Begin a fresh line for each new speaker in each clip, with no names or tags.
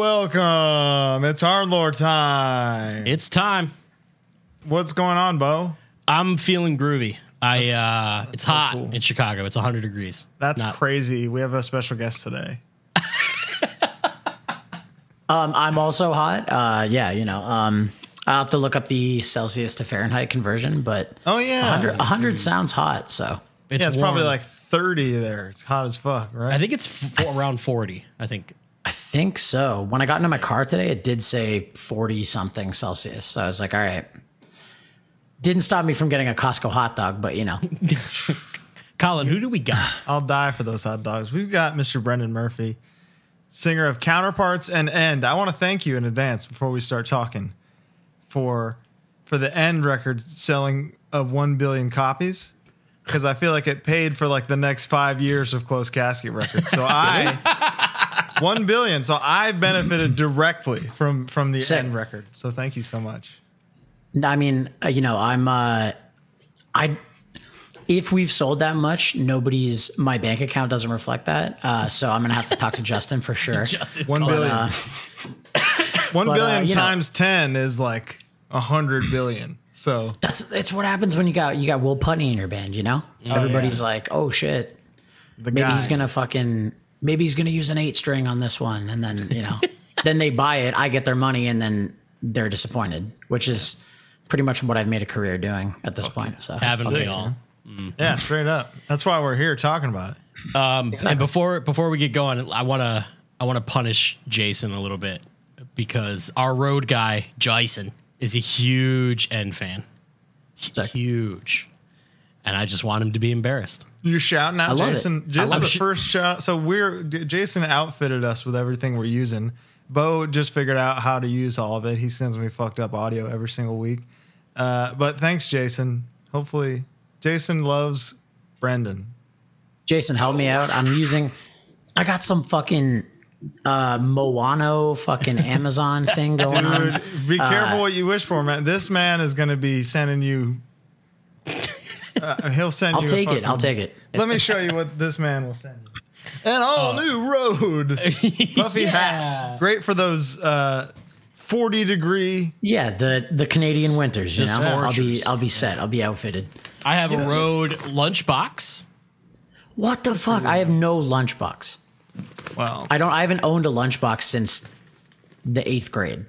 welcome. It's HardLore time.
It's time.
What's going on, Bo?
I'm feeling groovy. It's
so
hot
cool.
in Chicago. It's 100 degrees.
That's crazy. We have a special guest today.
I'm also hot. I'll have to look up the Celsius to Fahrenheit conversion, but
Oh, yeah.
100 sounds hot. So
It's probably like 30 there. It's hot as fuck, right?
I think it's around 40. I think
so. When I got into my car today, it did say 40 something Celsius. So I was like, all right. Didn't stop me from getting a Costco hot dog, but
Colin, who do we got?
I'll die for those hot dogs. We've got Mr. Brendan Murphy, singer of Counterparts and END. I want to thank you in advance before we start talking for the END record selling of 1 billion copies, because I feel like it paid for like the next 5 years of Closed Casket records. So 1 billion. So I benefited directly from the END record. So thank you so much.
I mean, if we've sold that much, my bank account doesn't reflect that. So I'm going to have to talk to Justin for sure.
1 billion. 1 billion times 10 is like 100 billion. So
it's what happens when you got Will Putney in your band, Everybody's like, oh shit. Maybe he's going to use an 8-string on this one. And then, then they buy it, I get their money, and then they're disappointed, which is pretty much what I've made a career doing at this point. So
Haven't we all?
Yeah, straight up. That's why we're here talking about it.
And before we get going, I want to punish Jason a little bit, because our road guy Jason is a huge End fan, huge, and I just want him to be embarrassed.
You're shouting out Jason. Just the first shout. So Jason outfitted us with everything we're using. Bo just figured out how to use all of it. He sends me fucked up audio every single week. But thanks, Jason. Hopefully, Jason loves Brendan.
Jason, help me out. I got some fucking Moano fucking Amazon thing going on.
Dude, be careful what you wish for, man. This man is going to be sending you. He'll send you.
I'll take it.
Let me show you what this man will send you. An all new road. Fluffy hats. Great for those 40-degree.
Yeah, the Canadian winters, I'll be set. I'll be outfitted.
I have a road lunchbox.
What the fuck? I have no lunchbox.
Wow.
I haven't owned a lunchbox since the 8th grade.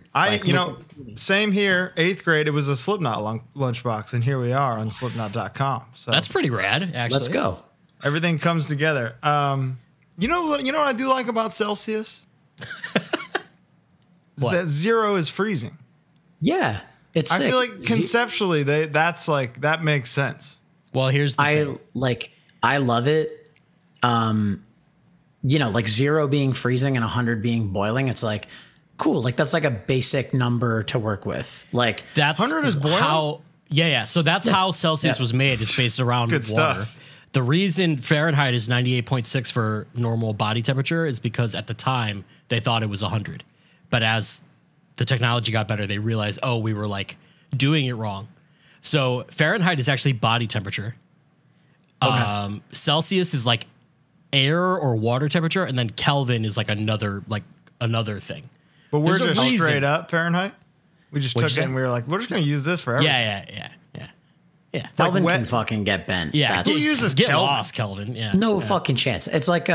Same here. 8th grade, it was a Slipknot lunchbox, and here we are on Slipknot.com. So
that's pretty rad, actually.
Let's go.
Everything comes together. You know what I do like about Celsius? That 0 is freezing.
Yeah, it's sick.
I feel like conceptually that makes sense.
Well, here's the thing.
I love it. Like 0 being freezing and 100 being boiling. It's like cool. Like that's like a basic number to work with. Like
that's
100 is boiling.
So that's how Celsius was made. It's based around
good
water.
Stuff.
The reason Fahrenheit is 98.6 for normal body temperature is because at the time they thought it was 100. But as the technology got better, they realized, we were like doing it wrong. So Fahrenheit is actually body temperature. Okay. Celsius is like air or water temperature, and then Kelvin is like another thing.
But we're just straight up Fahrenheit. We just took it and we were like, we're just going to use this forever.
Yeah.
Kelvin can fucking get bent.
Yeah.
Who uses
Get
Kelvin?
lost, Kelvin. Yeah.
No fucking chance. It's like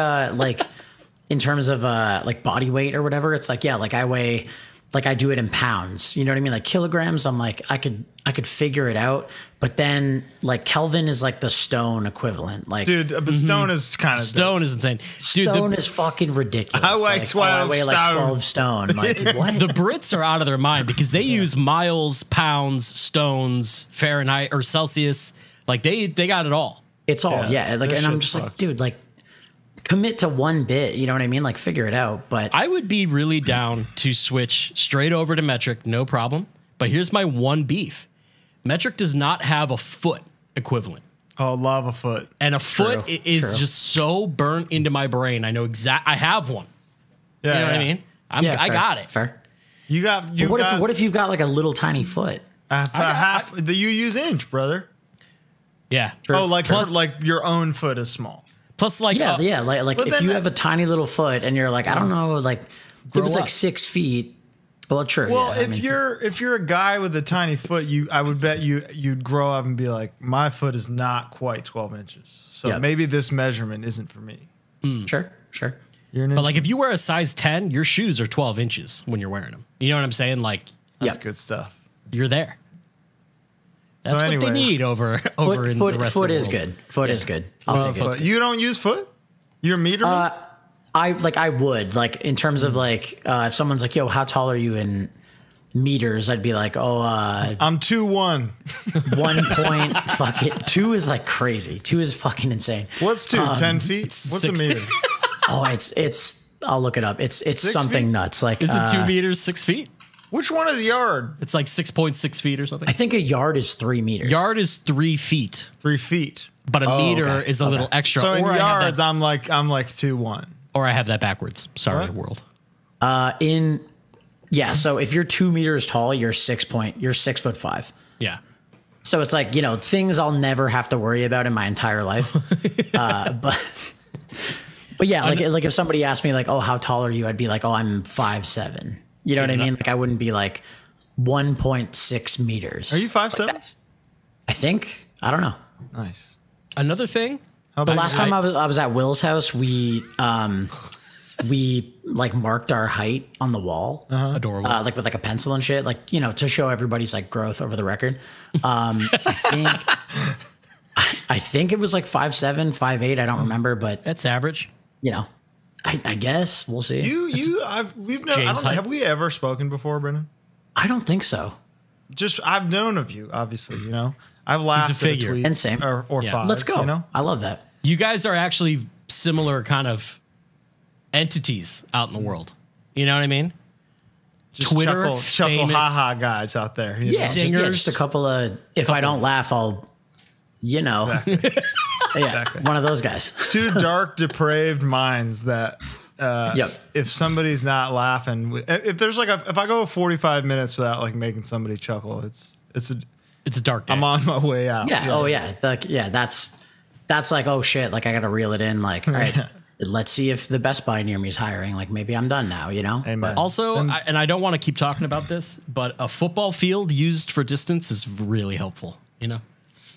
in terms of like body weight or whatever, it's like, I weigh, like I do it in pounds. You know what I mean? Like kilograms, I'm like, I could figure it out. But then like Kelvin is like the stone equivalent. Like,
dude, a stone is kind of
stone is insane. Dude,
stone is fucking ridiculous.
I weigh 12
I weigh like 12 stone. Like, what?
The Brits are out of their mind because they use miles, pounds, stones, Fahrenheit or Celsius. Like they got it all.
It's all Like, and I'm just like, dude, like commit to one bit. You know what I mean? Like figure it out. But
I would be really down to switch straight over to metric, no problem. But here's my one beef. Metric does not have a foot equivalent.
Oh, love a foot.
And a foot is just so burnt into my brain. I know I have one.
Yeah,
you know what I mean? I got it.
Fair.
What
if you've got like a little tiny foot?
You use inch, brother.
Yeah.
True. Oh, like your own foot is small.
Plus, like
like if you have a tiny little foot and you're like, I don't know, like It was like 6 feet. Well, true.
Well,
yeah,
if you're a guy with a tiny foot, I would bet you'd grow up and be like, my foot is not quite 12 inches. So maybe this measurement isn't for me.
Sure.
But like if you wear a size 10, your shoes are 12 inches when you're wearing them. You know what I'm saying? Like
that's good stuff.
You're there. That's what they need over in the rest of the world.
Foot is good. Foot is good. I'll take it.
You don't use foot? You're a meter?
I would like in terms of like if someone's like, yo, how tall are you in meters? I'd be like,
I'm 2'1".
1 point fucking 2 is like crazy. 2 is fucking insane.
What's 2? 10 feet? What's a meter?
It's I'll look it up. It's something
feet?
Nuts. Like
is it 2 meters, 6 feet?
Which one is yard?
It's like 6.6 feet or something.
I think a yard is 3 meters.
Yard is 3 feet.
3 feet.
But a meter is a little extra.
So in yards, I'm like 2'1".
Or I have that backwards. Sorry, world.
So if you're 2 meters tall, you're 6'5".
Yeah.
So it's like, things I'll never have to worry about in my entire life. But yeah, like if somebody asked me like, oh, how tall are you? I'd be like, oh, I'm 5'7". You know what I mean? Like I wouldn't be like 1.6 meters.
Are you 5'7"?
I think. I don't know.
Nice.
Another thing.
The last time I was at Will's house, we like marked our height on the wall.
Adorable.
Like with like a pencil and shit, like, to show everybody's like growth over the record. I think it was like 5'7", 5'8". I don't remember, but
that's average.
I guess we'll see.
Have we ever spoken before, Brennan?
I don't think so.
Just I've known of you, obviously. I've laughed at a tweet
and same
or five.
Let's go. I love that.
You guys are actually similar kind of entities out in the world. You know what I mean?
Just
Twitter,
chuckle, haha guys out there.
Singers.
Just a couple of. If I don't laugh, I'll.
Exactly.
Exactly. One of those guys.
Two dark, depraved minds that if somebody's not laughing, if there's like if I go 45 minutes without like making somebody chuckle, it's
a dark day.
I'm on my way out.
Yeah. Oh yeah. That's like, oh shit. Like I got to reel it in. Like, all right, let's see if the Best Buy near me is hiring. Like maybe I'm done now,
Amen.
But
also, I don't want to keep talking about this, but a football field used for distance is really helpful.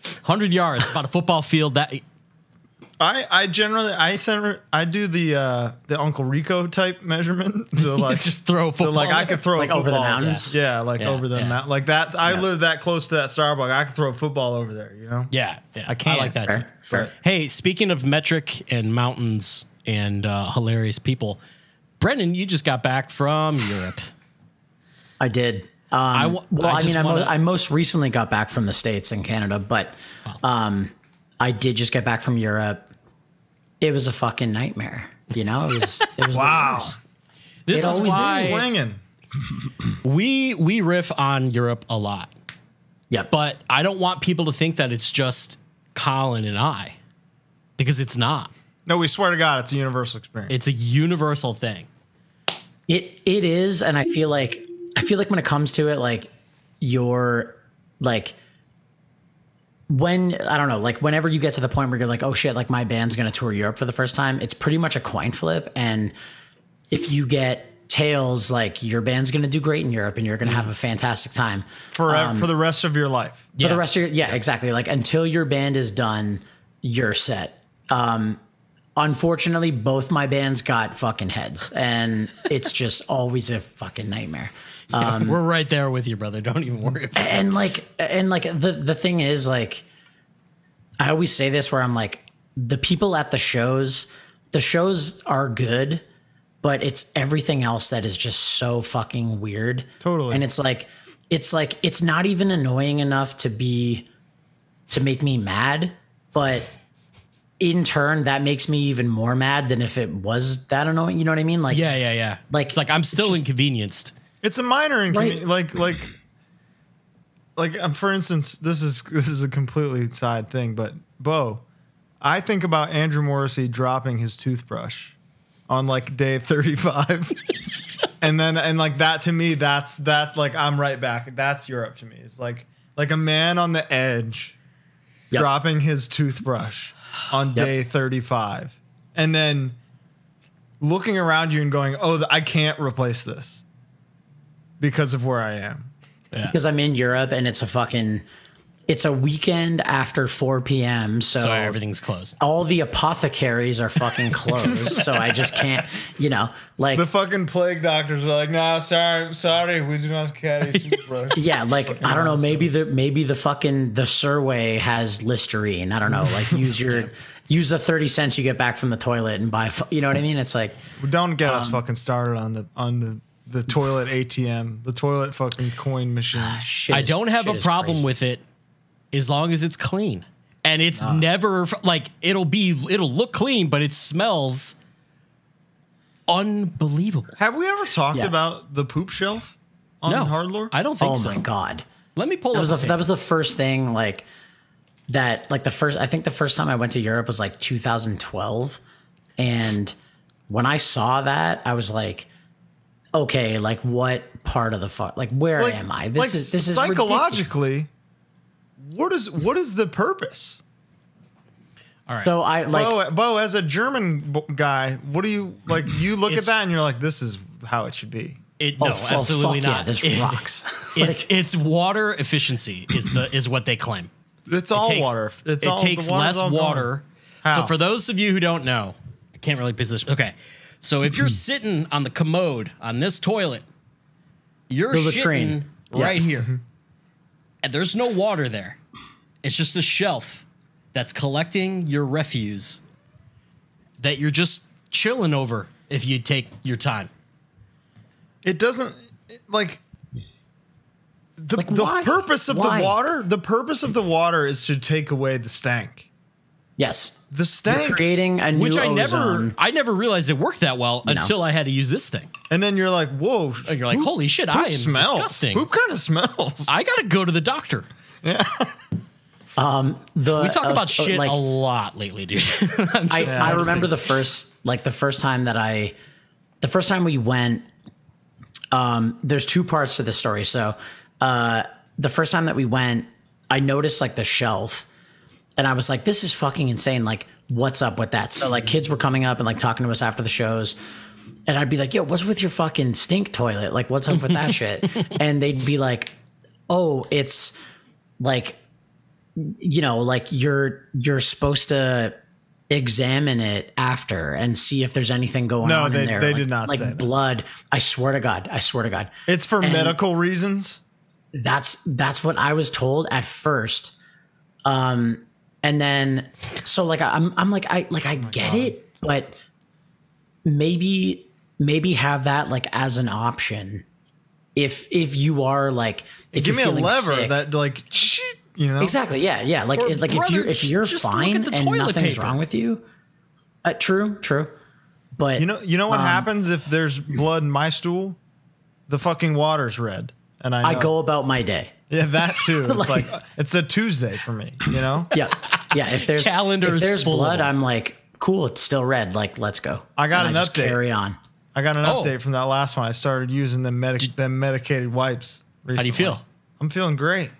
100 yards, about a football field. That
I generally do the Uncle Rico type measurement.
Just throw a football.
I could throw
like
a football
over the mountains.
Yeah, over the mountain like that. I live that close to that Starbucks. I could throw a football over there.
Yeah.
I can't.
I like that too.
Fair.
Hey, speaking of metric and mountains and hilarious people, Brendan, you just got back from Europe.
I did. I most recently got back from the States and Canada, but I did just get back from Europe. It was a fucking nightmare. It was
wow.
This is why
swinging.
We riff on Europe a lot.
Yeah,
but I don't want people to think that it's just Colin and I, because it's not.
No, we swear to God, it's a universal experience.
It's a universal thing.
It is, and I feel like when it comes to it, like you're like whenever you get to the point where you're like, oh shit, like my band's gonna tour Europe for the first time, it's pretty much a coin flip. And if you get tails, like your band's gonna do great in Europe and you're gonna have a fantastic time
for the rest of your life.
For the rest of exactly. Like until your band is done, you're set. Unfortunately, both my bands got fucking heads, and it's just always a fucking nightmare.
We're right there with you, brother. Don't even worry about it.
And the thing is, like, I always say this where I'm like, the people at the shows are good, but it's everything else that is just so fucking weird.
Totally.
And it's not even annoying enough to make me mad, but in turn, that makes me even more mad than if it was that annoying. You know what I mean? Like,
yeah.
Like,
it's like I'm still inconvenienced.
It's a minor inconvenience. Like for instance, this is a completely side thing, but Bo, I think about Andrew Morrissey dropping his toothbrush on like day 35, and like that to me, that's like I'm right back. That's Europe to me. It's like a man on the edge, dropping his toothbrush on day 35, and then looking around you and going, "Oh, I can't replace this because of where I am."
Yeah. Because I'm in Europe and it's a weekend after 4 p.m. So
everything's closed.
All the apothecaries are fucking closed. So I just can't, like
the fucking plague doctors are like, "No, sorry, we do not carry a toothbrush."
Yeah, like I don't know, maybe the fucking the Surway has Listerine. I don't know, like use the 30 cents you get back from the toilet and buy. You know what I mean? It's like
don't get us fucking started on the toilet ATM, the toilet fucking coin machine.
I don't have a problem with it. As long as it's clean, and it's never like it'll look clean, but it smells unbelievable.
Have we ever talked about the poop shelf on HardLore?
I don't think so.
Oh my God.
Let me pull
that was the first thing I think the first time I went to Europe was like 2012. And when I saw that, I was like, okay, like what part of the fuck, like where am I? This is
psychologically
ridiculous.
What is the purpose?
All right.
So I like
Bo, as a German guy, what do you like? You look at that and you're like, this is how it should be.
Absolutely not.
Yeah, this rocks.
It's water efficiency is what they claim.
It's all water.
It takes less water. So for those of you who don't know, I can't really position. Okay, so if you're sitting on the commode on this toilet, you're shitting right here, and there's no water there. It's just a shelf that's collecting your refuse that you're just chilling over if you take your time.
It doesn't like the
why?
purpose of
Why?
the water. The purpose of the water is to take away the stank.
Yes.
The stank,
you're creating a new ozone.
I never realized it worked that well until I had to use this thing.
And then you're like, whoa.
And you're like, holy shit, I am disgusting.
Poop kind of smells.
I got to go to the doctor.
Yeah.
We talk about shit a lot lately, dude.
I remember the first time we went, there's two parts to the story. So, the first time that we went, I noticed like the shelf and I was like, this is fucking insane. Like, what's up with that? So like kids were coming up and like talking to us after the shows and I'd be like, yo, what's with your fucking stink toilet? Like, what's up with that shit? And they'd be like, oh, it's like, like you're supposed to examine it after and see if there's anything going on in there.
No, they did not say that.
Blood. I swear to God.
It's for medical reasons.
That's what I was told at first. And then, so like, I'm like, I get it, but maybe have that like as an option. If you are like, if
give me a lever
sick,
that like,
exactly. Yeah. Like, if you're fine and nothing's wrong with you, true. But
you know what happens if there's blood in my stool? The fucking water's red, and I
go about my day.
Yeah, that too. It's like it's a Tuesday for me.
Yeah. If there's blood, I'm like, cool. It's still red. Like, let's go.
I got an update.
Carry on.
I got an update from that last one. I started using them medicated wipes recently.
How do you feel?
I'm feeling great.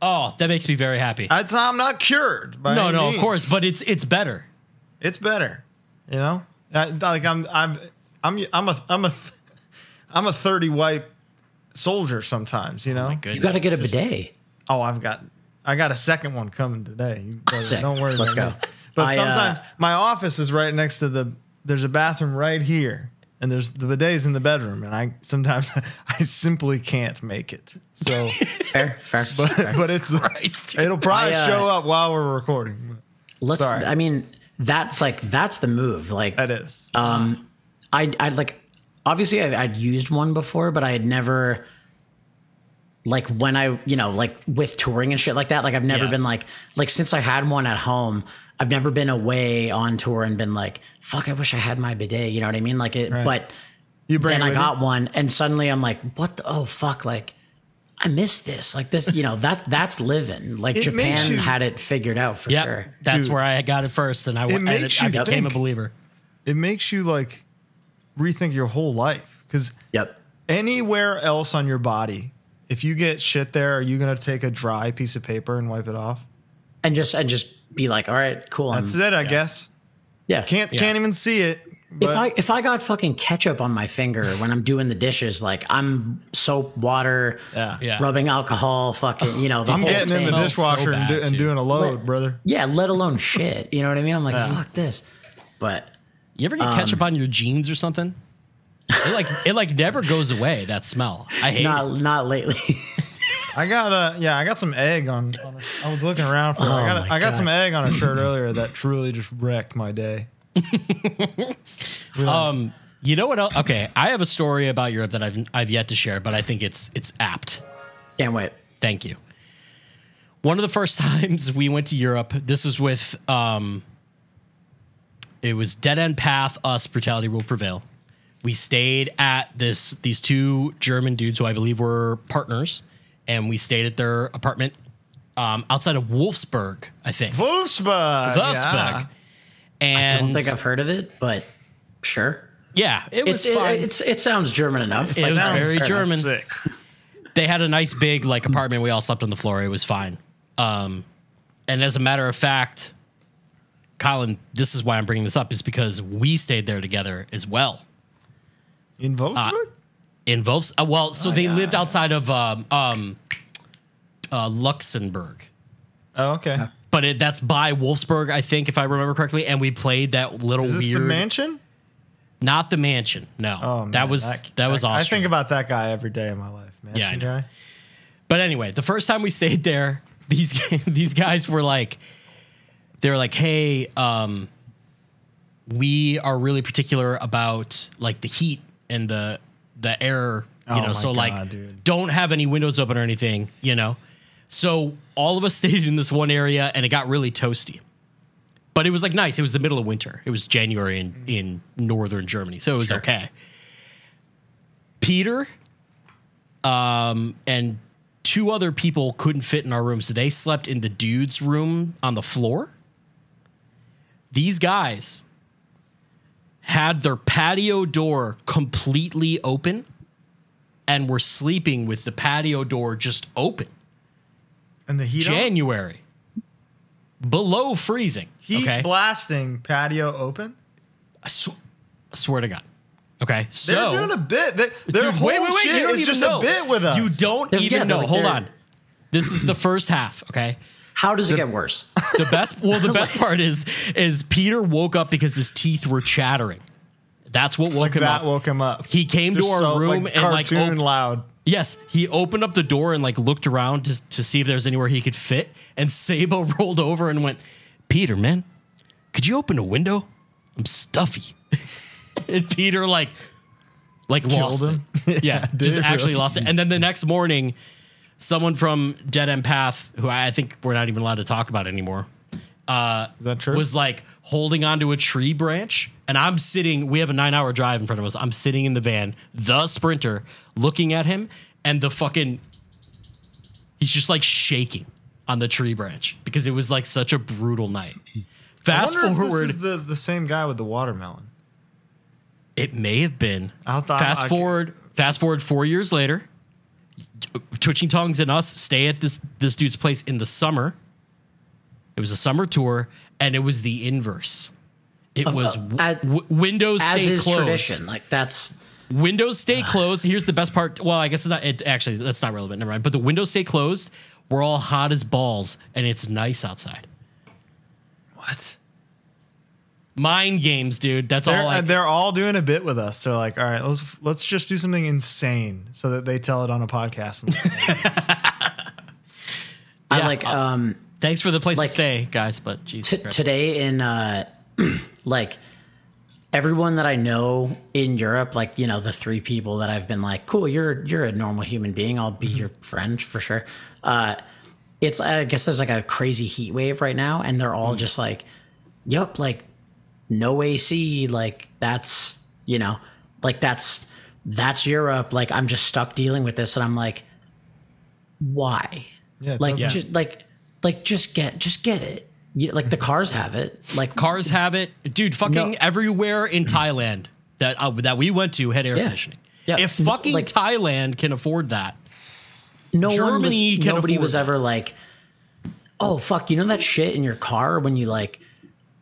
Oh, that makes me very happy.
I'm not cured by any means.
Of course, but it's better.
It's better. Like I'm a 30 wipe soldier sometimes.
Oh my goodness.
You got to get a bidet.
Oh, I got a second one coming today. Don't worry.
Let's go.
But sometimes my office is right next to there's a bathroom right here. And there's the bidet's in the bedroom, and sometimes I simply can't make it. So
fair.
But it'll probably show up while we're recording.
I mean, that's the move. Like
that is.
I'd like, obviously I'd used one before, but I had never, like when I, like with touring and shit like that, like I've never been like since I had one at home, I've never been away on tour and been like, fuck, I wish I had my bidet. You know what I mean? Like it, right. But then I got one and suddenly I'm like, oh fuck. Like I missed this. Like this, that's living. Like Japan had it figured out for sure.
That's where I got it first. And I became a believer.
It makes you like rethink your whole life. Cause anywhere else on your body, if you get shit there, are you going to take a dry piece of paper and wipe it off? And just
be like, all right, cool.
That's it, I guess.
Yeah.
Can't even see it.
If I got fucking ketchup on my finger when I'm doing the dishes, like I'm soap, water, rubbing alcohol, fucking, the
I'm
whole
getting in
thing.
the dishwasher and doing a load, brother.
Yeah, let alone shit. You know what I mean? I'm like, fuck this. But
you ever get ketchup on your jeans or something? It never goes away. That smell. I hate it.
Not lately.
I got some egg on I was looking around for I got some egg on a shirt earlier that truly just wrecked my day.
You know what else? Okay, I have a story about Europe that I've yet to share, but I think it's apt.
Can't wait.
Thank you. One of the first times we went to Europe, this was with it was Dead End Path, us, Brutality Will Prevail. We stayed at these two German dudes who I believe were partners, and we stayed at their apartment outside of Wolfsburg, I think.
Wolfsburg.
Yeah. And
I don't think I've heard of it, but sure.
Yeah, it was fine.
It sounds German enough.
It was very German.
Sick.
They had a nice big apartment. We all slept on the floor. It was fine. And as a matter of fact, Colin, this is why I'm bringing this up, is because we stayed there together as well.
In Wolfsburg?
They lived outside of Luxembourg.
Oh, okay.
But that's by Wolfsburg, I think, if I remember correctly. And we played that little
Is this
weird
the mansion?
Not the mansion. No.
Oh, man,
that was Austria.
I think about that guy every day of my life. Mansion
I know.
guy.
But anyway, the first time we stayed there, these guys were like, they were like, hey, we are really particular about like the heat and the air, so
dude.
Don't have any windows open or anything, So all of us stayed in this one area and it got really toasty. But it was like nice. It was the middle of winter. It was January in northern Germany. So it was okay. Peter and two other people couldn't fit in our room. So they slept in the dude's room on the floor. These guys had their patio door completely open and were sleeping with the patio door just open.
And the heat
January. Below freezing.
Heat blasting, patio open?
I swear to God. Okay, so...
They're doing a bit. Their whole shit
you don't
is
even
just
know.
a bit with us.
You don't even know. Hold on. This is the first half, okay?
How does it get worse?
The best part is Peter woke up because his teeth were chattering. That's what woke him up.
That woke him up.
He came to our room and
cartoon loud.
Yes, he opened up the door and looked around to see if there was anywhere he could fit. And Sabo rolled over and went, Peter, man, could you open a window? I'm stuffy. And Peter lost
him.
it. Yeah, just actually lost it. And then the next morning, someone from Dead End Path, who I think we're not even allowed to talk about anymore,
is that true?
was holding onto a tree branch. And I'm sitting, we have a 9-hour drive in front of us. I'm sitting in the van, the Sprinter, looking at him, and he's just shaking on the tree branch because it was such a brutal night. Fast forward.
If this is the same guy with the watermelon.
It may have been. Fast forward 4 years later, Twitching Tongues and us stay at this dude's place in the summer. It was a summer tour, and it was the inverse. It was windows stay closed. As is tradition,
that's...
Windows stay closed. Here's the best part. Well, I guess it's not. Actually, that's not relevant. Never mind. But the windows stay closed. We're all hot as balls, and it's nice outside.
What?
Mind games, dude.
They're all doing a bit with us. They're like, all right, let's just do something insane so that they tell it on a podcast.
Thanks for the place to stay, guys. But
today in everyone that I know in Europe, the three people that I've been cool, you're a normal human being. I'll be your friend for sure. It's I guess there's a crazy heat wave right now, and they're all just yup, no AC, that's that's Europe. I'm just stuck dealing with this, and I'm why?
Yeah,
just get it. The cars have it.
Cars have it, dude. Fucking everywhere in Thailand that we went to had air conditioning. Yeah. If fucking Thailand can afford that,
nobody was ever oh fuck, that shit in your car when you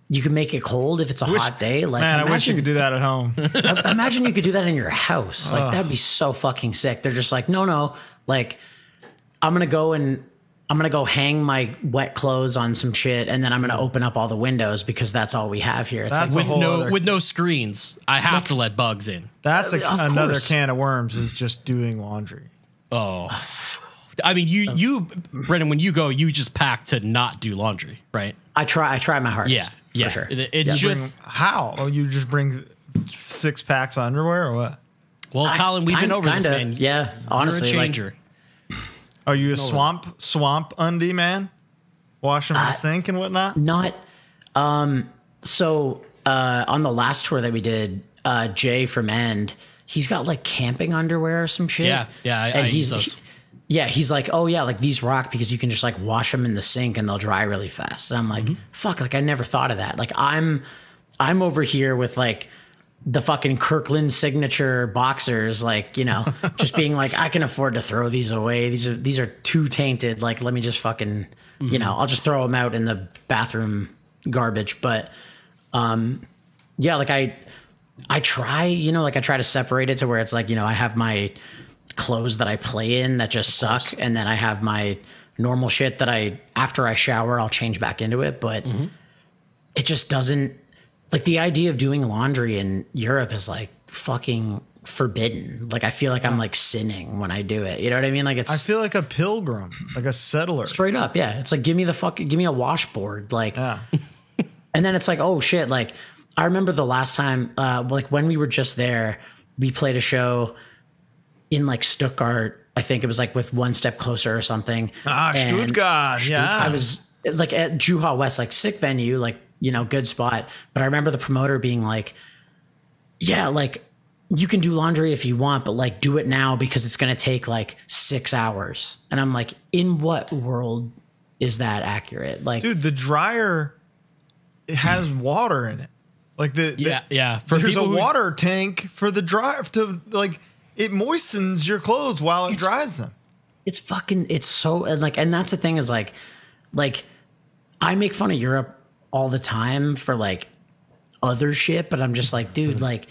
You can make it cold if it's a hot day. Like,
man, I wish you could do that at home.
Imagine you could do that in your house. Like, that'd be so fucking sick. They're just like, no. Like, I'm going to go hang my wet clothes on some shit, and then I'm going to open up all the windows because that's all we have here. It's
That's
like,
with no screens. I have to let bugs in.
That's another can of worms is just doing laundry.
Oh, I mean, you, Brendan, when you go, you just pack to not do laundry, right?
I try my hardest.
Yeah,
for sure.
It's just
how? Oh, you just bring 6 packs of underwear or what?
Well, Colin, we've been over this, man.
Yeah, honestly,
you're a changer.
Are you a swamp undie man? Wash them in the sink and whatnot?
Not. So on the last tour that we did, Jay from End, he's got like camping underwear or some shit.
Yeah. I use those.
He's like, oh yeah, like these rock because you can just like wash them in the sink and they'll dry really fast. And I'm like, fuck, like I never thought of that. Like I'm over here with like the fucking Kirkland signature boxers, like, you know, just being like, I can afford to throw these away. These are too tainted. Like, let me just fucking, you know, I'll just throw them out in the bathroom garbage. But, yeah, like I try, you know, like I try to separate it to where it's like, you know, I have my clothes that I play in that just suck. And then I have my normal shit that after I shower, I'll change back into it. But it just doesn't, like the idea of doing laundry in Europe is like fucking forbidden. Like I feel like I'm like sinning when I do it. You know what I mean? Like I
feel like a pilgrim, like a settler.
Straight up, yeah. It's like give me a washboard, like. Yeah. And then it's like, oh shit! Like I remember the last time, like when we were just there, we played a show in like Stuttgart. I think it was like with One Step Closer or something.
Stuttgart. Yeah.
I was like at Juha West, like sick venue, like, you know, good spot. But I remember the promoter being like, yeah, like you can do laundry if you want, but like do it now because it's going to take like 6 hours. And I'm like, in what world is that accurate? Like,
dude, the dryer, it has water in it. Like there's a water tank for the dryer to like, it moistens your clothes while it dries them.
It's so like, and that's the thing is like I make fun of Europe all the time for like other shit, but I'm just like, dude, like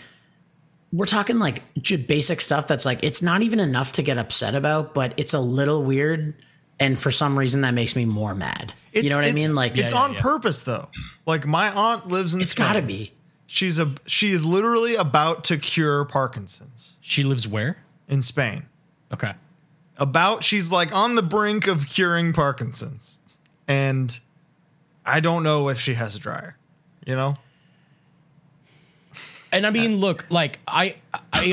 we're talking like basic stuff that's like, it's not even enough to get upset about, but it's a little weird. And for some reason that makes me more mad. You know what I mean? Like
it's on purpose though. Like my aunt lives in
It's
Spain.
gotta be.
She is literally about to cure Parkinson's.
She lives where?
In Spain.
Okay.
She's like on the brink of curing Parkinson's. And I don't know if she has a dryer, you know?
And I mean, look, like I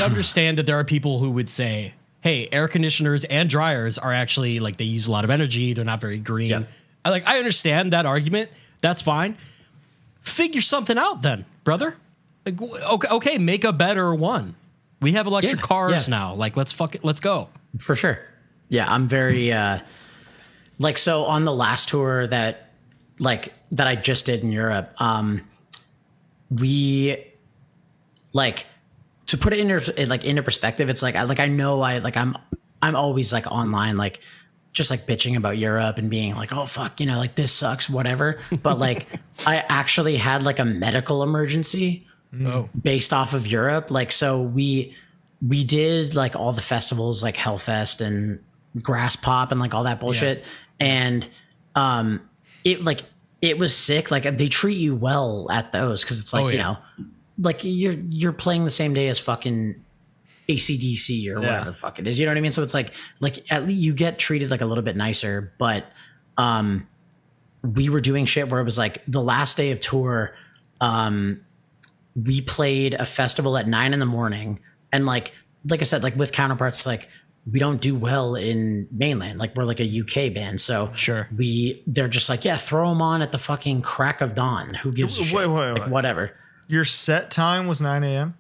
understand that there are people who would say, hey, air conditioners and dryers are actually like they use a lot of energy. They're not very green. Yep. I understand that argument. That's fine. Figure something out then, brother. Like, okay, make a better one. We have electric cars now. Like, let's go. For sure.
Yeah, I'm very like, so on the last tour that I just did in Europe, we like, to put it into perspective, it's like I know I'm always like online, like just like bitching about Europe and being like, oh fuck, you know, like this sucks, whatever. But like I actually had like a medical emergency based off of Europe. Like, so we did like all the festivals like Hellfest and Grass Pop and like all that bullshit. Yeah. And it was sick. Like they treat you well at those because it's like, you know, like you're playing the same day as fucking AC/DC or whatever the fuck it is. You know what I mean? So it's like at least you get treated like a little bit nicer. But we were doing shit where it was like the last day of tour, we played a festival at 9 a.m. And like I said, like with Counterparts, like we don't do well in mainland. Like we're like a UK band. So
sure,
they're just like, yeah, throw them on at the fucking crack of dawn. Who gives a shit?
Wait.
Like, whatever.
Your set time was 9 a.m.?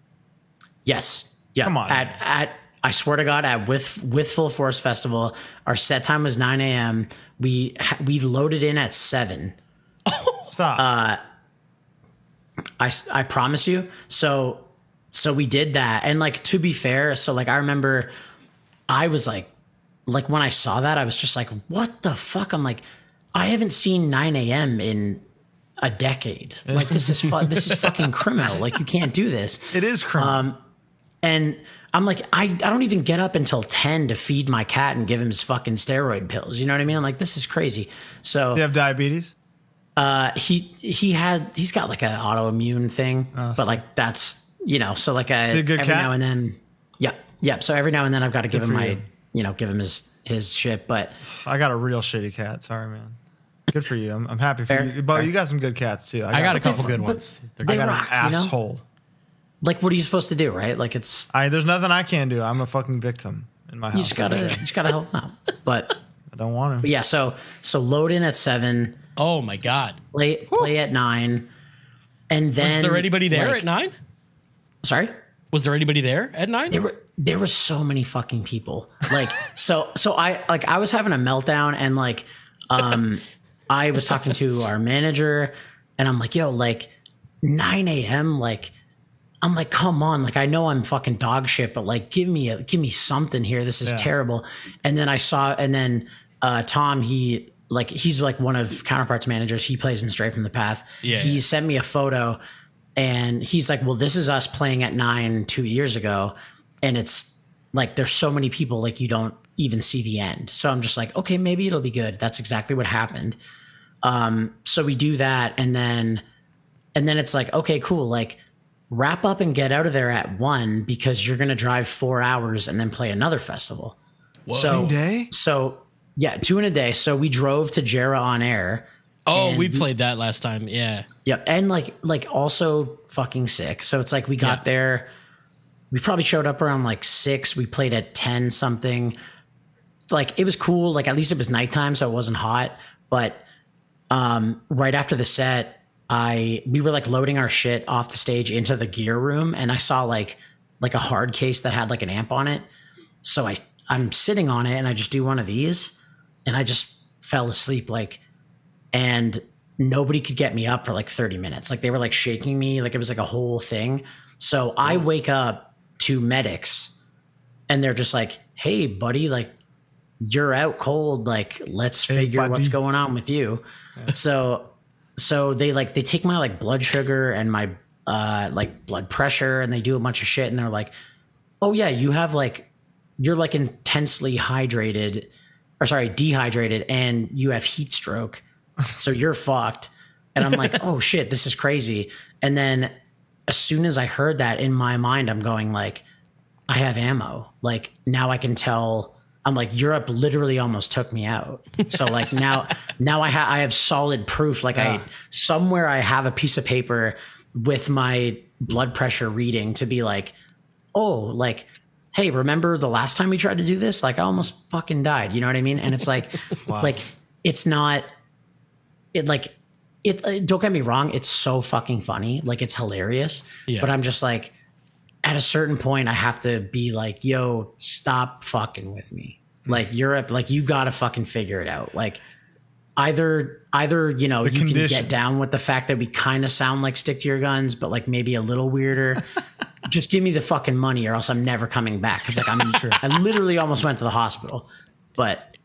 Yes. Yeah.
Come on.
I swear to God, at with Full Force Festival, our set time was 9 a.m. We loaded in at 7.
Stop.
I promise you. So we did that. And like, to be fair, so like I remember I was like when I saw that, I was just like, what the fuck? I'm like, I haven't seen 9 a.m. in a decade. Like this is this is fucking criminal. Like you can't do this.
It is criminal.
And I'm like, I don't even get up until 10 to feed my cat and give him his fucking steroid pills. You know what I mean? I'm like, this is crazy. So
do you have diabetes?
He's got like an autoimmune thing, but like that's, you know, so like every
cat?
now and then, yeah. So every now and then I've got to give him give him his shit. But
I got a real shitty cat. Sorry, man. Good for you. I'm happy for you. But you got some good cats too.
I got a couple good ones.
I got
rock,
an asshole.
You know? Like, what are you supposed to do, right? Like,
there's nothing I can do. I'm a fucking victim in my house.
You just gotta help them out. But
I don't want to.
But yeah, so load in at 7.
Oh my God.
Play at 9. And then
was there anybody there at 9?
Sorry?
Was there anybody there at 9?
There were so many fucking people. Like, so I was having a meltdown, and like, I was talking to our manager, and I'm like, yo, like 9 a.m. Like, I'm like, come on. Like, I know I'm fucking dog shit, but like, give me something here. This is terrible. And then Tom, he's like one of Counterparts managers. He plays in Stray from the Path.
Yeah.
He sent me a photo, and he's like, well, this is us playing at 9 2 years ago. And it's like, there's so many people, like you don't even see the end. So I'm just like, okay, maybe it'll be good. That's exactly what happened. So we do that. And then it's like, okay, cool. Like, wrap up and get out of there at 1 because you're going to drive 4 hours and then play another festival.
Whoa. Same day?
So yeah, 2 in a day. So we drove to Jarrah on Air.
Oh, we played that last time. Yeah.
Yep. And like also fucking sick. So it's like we got there, we probably showed up around like 6. We played at 10 something. Like it was cool. Like at least it was nighttime, so it wasn't hot. But right after the set, we were like loading our shit off the stage into the gear room, and I saw like a hard case that had like an amp on it. So I'm sitting on it, and I just do one of these, and I just fell asleep, like, and nobody could get me up for like 30 minutes. Like they were like shaking me, like it was like a whole thing. So I wake up to medics, and they're just like, hey buddy, like you're out cold. Like, let's figure what's going on with you. Yeah. So they take my like blood sugar and my like blood pressure, and they do a bunch of shit, and they're like, oh yeah, you're like intensely dehydrated, and you have heat stroke, so you're fucked. And I'm like, oh shit, this is crazy. And then as soon as I heard that, in my mind, I'm going like, I have ammo. Like now I can tell. I'm like, Europe literally almost took me out. So like now I have solid proof. Like somewhere I have a piece of paper with my blood pressure reading to be like, oh, like, hey, remember the last time we tried to do this? Like I almost fucking died. You know what I mean? And it's like, wow. Like, it's not, don't get me wrong. It's so fucking funny. Like it's hilarious, but I'm just like, at a certain point, I have to be like, yo, stop fucking with me. Like Europe, like you got to fucking figure it out. Like either, you know, you can get down with the fact that we kind of sound like Stick to Your Guns, but like maybe a little weirder. Just give me the fucking money or else I'm never coming back. Cause like I literally almost went to the hospital, but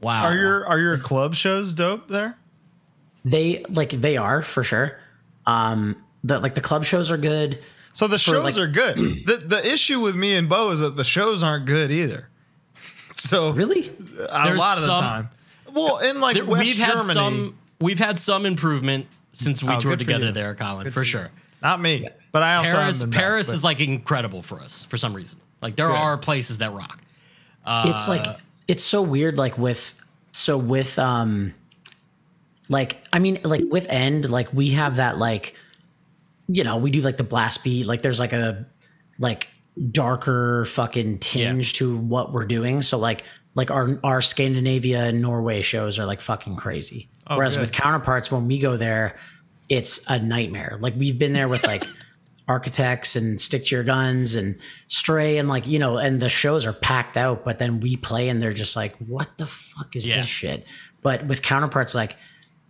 wow.
Are your club shows dope there?
They are for sure. The club shows are good.
So the shows are good. The issue with me and Bo is that the shows aren't good either. So
really,
a lot of the time. Well, in like West Germany,
we've had some improvement since we toured together there, Colin, for sure.
Not me, but I also
Paris is like incredible for us for some reason. Like there are places that rock.
It's like it's so weird. Like with like I mean like with End, like we have that like, you know, we do like the blast beat, like there's like a like darker fucking tinge to what we're doing. So like our Scandinavia and Norway shows are like fucking crazy. Whereas with Counterparts, when we go there, it's a nightmare. Like we've been there with like Architects and Stick to Your Guns and Stray, and like, you know, and the shows are packed out, but then we play and they're just like, what the fuck is this shit? But with Counterparts, like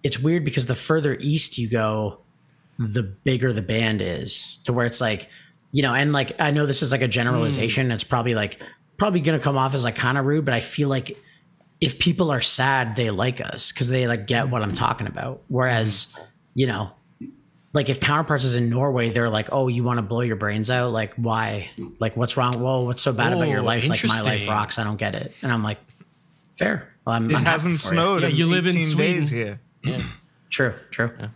it's weird because the further east you go, the bigger the band is, to where it's like, you know, and like, I know this is like a generalization. It's probably going to come off as like kind of rude, but I feel like if people are sad, they like us because they like get what I'm talking about. Whereas, you know, like if Counterparts is in Norway, they're like, oh, you want to blow your brains out? Like, why? Like, what's wrong? Well, what's so bad about your life? Like, my life rocks. I don't get it. And I'm like, fair. Well, I'm
hasn't snowed in
you live in
18
Sweden.
days here.
Yeah.
True.
We're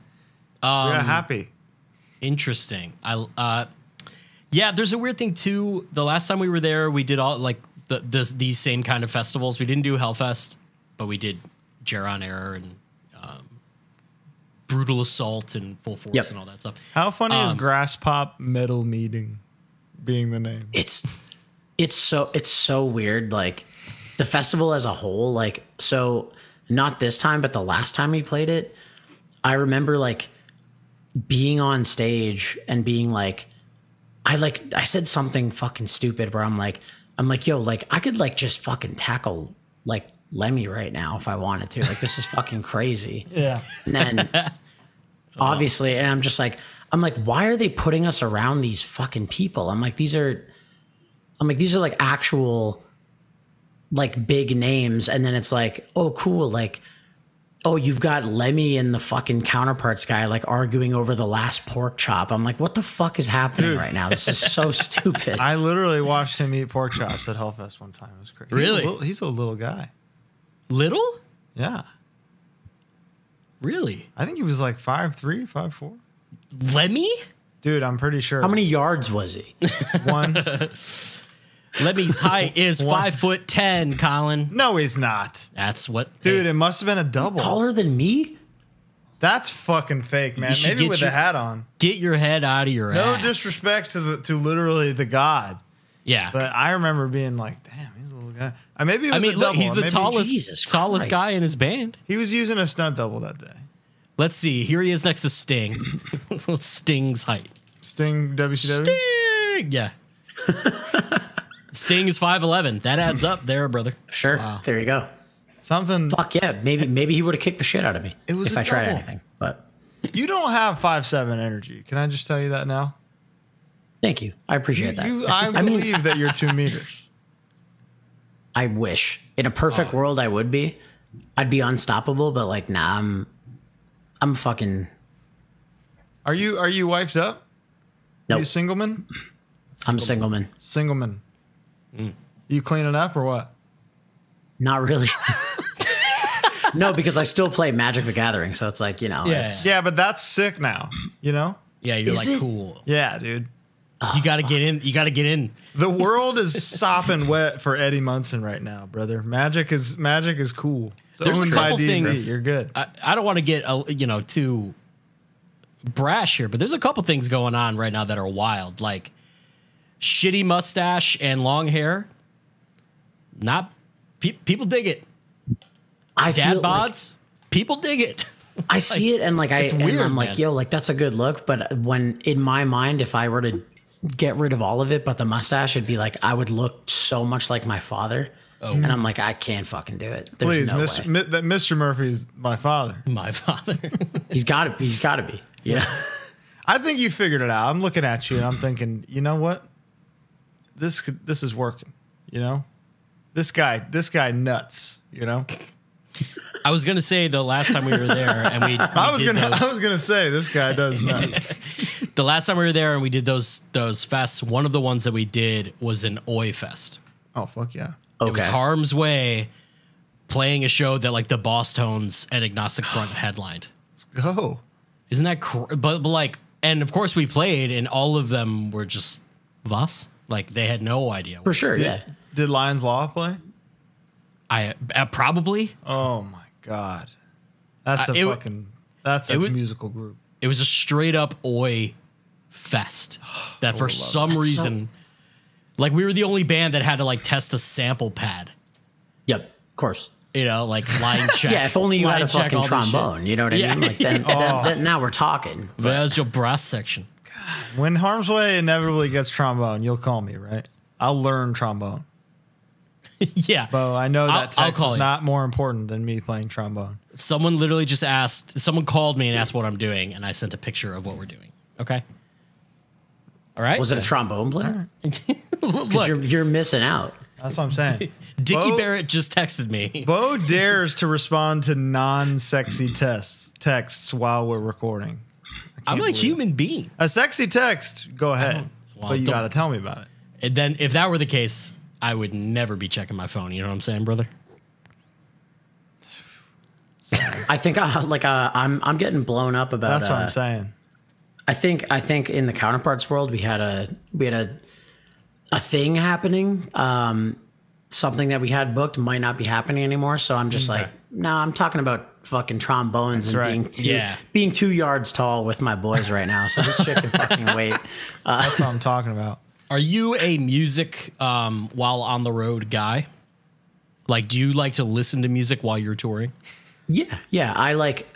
happy.
Interesting. Yeah, there's a weird thing too. The last time we were there, we did all like these same kind of festivals. We didn't do Hellfest, but we did Jeron Error and Brutal Assault and Full Force and all that stuff.
How funny is Grass Pop Metal Meeting being the name?
It's so weird. Like the festival as a whole, like, so not this time, but the last time we played it, I remember like being on stage and being like, I said something fucking stupid where I'm like, yo, like I could like just fucking tackle like Lemmy right now if I wanted to. Like this is fucking crazy.
Yeah.
And then obviously, and I'm like, why are they putting us around these fucking people? I'm like, these are like actual like big names. And then it's like, oh, cool. Like, oh, you've got Lemmy and the fucking Counterparts guy like arguing over the last pork chop. I'm like, what the fuck is happening right now? This is so stupid.
I literally watched him eat pork chops at Hellfest one time. It was crazy.
Really?
He's a little guy.
Little?
Yeah.
Really?
I think he was like 5'3", 5'4".
Lemmy?
Dude, I'm pretty sure.
How many yards was he?
One.
Lemmy's height is 5'10", Colin.
No, he's not.
That's what.
Dude, it must have been a double.
He's taller than me?
That's fucking fake, man. Maybe with a hat on.
Get your head out of your ass.
No disrespect to literally the god.
Yeah.
But I remember being like, damn, he's a little guy. Maybe it was a double.
Look, he's the
Maybe
tallest guy in his band.
He was using a stunt double that day.
Let's see. Here he is next to Sting. Sting's height.
Sting, WCW?
Sting! Yeah. Sting is 5'11". That adds up there, brother.
Sure.
Wow.
There you go.
Something.
Fuck yeah. Maybe he would have kicked the shit out of me
It was
if
a
I tried
double.
anything. But
You don't have 5'7" energy. Can I just tell you that now?
thank you. I appreciate that.
I believe that you're 2 meters.
I wish. In a perfect world, I would be. I'd be unstoppable, but like, nah, I'm fucking.
Are you wifed up?
Nope.
Are you singleman?
I'm singleman.
Singleman. You cleaning up or what?
Not really. No, because I still play Magic the Gathering, so it's like, you know.
Yeah.
It's,
Yeah, but that's sick now. You know?
Yeah, you're
Is
like
it?
cool.
Yeah, dude.
You got to get in. You got to get in.
The world is sopping wet for Eddie Munson right now, brother. Magic is cool. It's
There's a
owned by
couple
D&D.
things-
You're good.
I don't want to get too brash here, but there's a couple things going on right now that are wild, like shitty mustache and long hair. Not people dig it.
I
Dad
feel like
bods, people dig it.
I see it and like
it's weird,
I'm like,
man.
yo, like that's a good look. But when in my mind, if I were to get rid of all of it, but the mustache, it'd be like I would look so much like my father. Oh. And I'm like, I can't fucking do it. There's
Please,
no way.
that Mr. Murphy's my father.
My father.
He's got to be. Yeah.
I think you figured it out. I'm looking at you and I'm thinking, you know what? This is working. You know, this guy nuts. You know.
I was gonna say the last time we were there and we
I was gonna say this guy does nuts.
the last time we were there and we did those fests. One of the ones that we did was an Oi Fest.
Oh fuck yeah!
Okay.
It was Harm's Way playing a show that like the Boss Tones and Agnostic Front headlined.
Let's go.
Isn't that but like, and of course we played and all of them were just Voss. Like they had no idea.
For sure. Yeah.
Did Lions Law play?
I probably.
Oh my god, that's a musical group.
It was a straight up Oi fest that for some reason, like we were the only band that had to like test the sample pad.
Yep. Of course.
You know, like line check.
Yeah. If only you had a
check,
fucking
all this
trombone. You know what I mean? Like then now we're talking.
shit. That was your brass section.
When Harm's Way inevitably gets trombone, you'll call me, right? I'll learn trombone.
Yeah.
Bo, I know that
I'll
text
call
is
you.
not more important than me playing trombone.
Someone literally just asked, someone called me and asked what I'm doing, and I sent a picture of what we're doing. Okay. All right.
Was it a trombone player?
Look,
You're missing out.
That's what I'm saying.
Dickie Barrett just texted me.
Bo dares to respond to non-sexy texts while we're recording.
I'm a human being.
A sexy text, go ahead. But you got to tell me about it.
And then if that were the case, I would never be checking my phone. You know what I'm saying, brother?
I think I'm getting blown up about.
That's what I'm saying.
I think in the Counterparts world we had a thing happening. Something that we had booked might not be happening anymore. So I'm just like, no, I'm talking about fucking trombones being 2 yards tall with my boys right now. So this shit can fucking wait.
That's what I'm talking about.
Are you a music while on the road guy? Like, do you like to listen to music while you're touring?
Yeah. I like,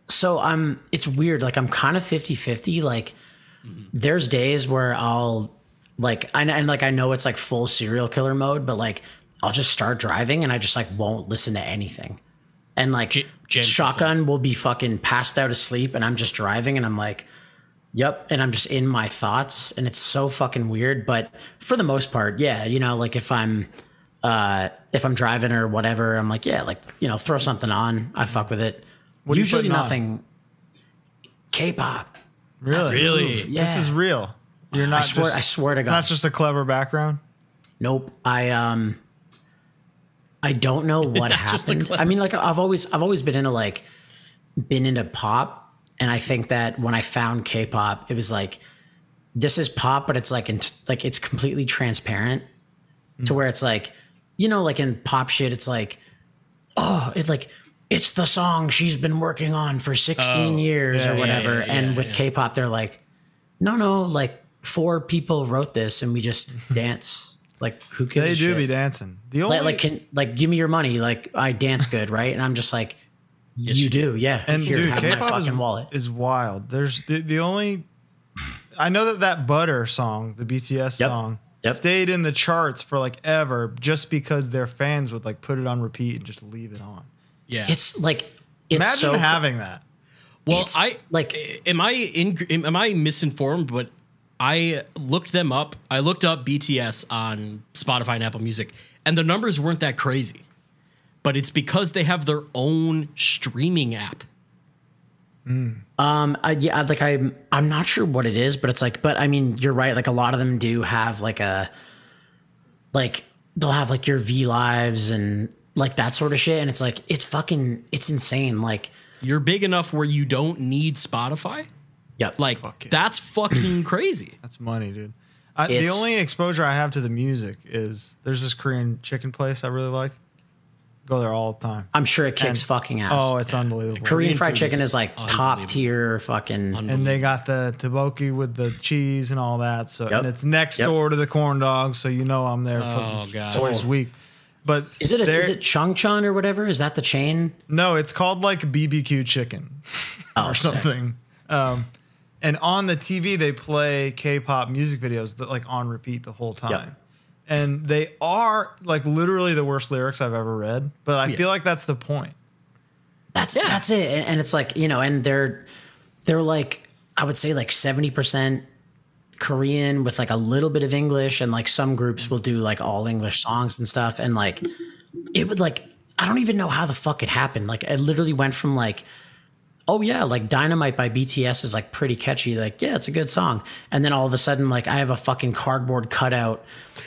so it's weird. Like I'm kind of 50-50. Like there's days where I'll like, I know it's like full serial killer mode, but like I'll just start driving and I just like won't listen to anything. And like shotgun will be fucking passed out asleep and I'm just driving and I'm like, yep. And I'm just in my thoughts and it's so fucking weird. But for the most part, yeah, you know, like if I'm driving or whatever, I'm like, yeah, like, you know, throw something on. I fuck with it. Usually nothing. K-pop.
Really?
Yeah.
This is real. You're not.
I swear to God.
It's not just a clever background.
Nope. I don't know what happened. I mean, like I've always been into pop, and I think that when I found K-pop, it was like, this is pop, but it's like it's completely transparent to where it's like, you know, like in pop shit, it's like, oh, it's the song she's been working on for 16 years or whatever. And with K-pop, they're like, no, like 4 people wrote this and we just dance. Like who gives a shit?
They do be dancing. The only
give me your money. Like I dance good, right? And I'm just like, you do, yeah.
And
here,
dude,
have my fucking wallet.
is wild. There's the only. I know that Butter song, the BTS song, stayed in the charts for like ever, just because their fans would like put it on repeat and just leave it on.
Yeah,
it's like
imagine having that.
Well, am I misinformed? But I looked them up. I looked up BTS on Spotify and Apple Music, and the numbers weren't that crazy. But it's because they have their own streaming app.
I'm not sure what it is, but it's like, but I mean, you're right. Like a lot of them do have they'll have like your V Lives and like that sort of shit. And it's like, it's insane. Like
you're big enough where you don't need Spotify.
Yep.
Like that's fucking crazy.
That's money, dude. The only exposure I have to the music is there's this Korean chicken place I really like. Go there all the time.
I'm sure it kicks fucking ass.
Oh, it's unbelievable.
Korean fried chicken is like top tier fucking.
And they got the tteokbokki with the cheese and all that. So and it's next door to the corn dog, so you know I'm there twice a week. But
is it Chongchon or whatever? Is that the chain?
No, it's called like BBQ chicken or something. And on the TV they play K-pop music videos that like on repeat the whole time. Yep. And they are like literally the worst lyrics I've ever read, but I feel like that's the point.
That's it. And it's like, you know, and they're like, I would say like 70% Korean with like a little bit of English, and like some groups will do like all English songs and stuff. And like, it would like, I don't even know how the fuck it happened. Like it literally went from like, oh yeah, like Dynamite by BTS is like pretty catchy. Like, yeah, it's a good song. And then all of a sudden, like I have a fucking cardboard cutout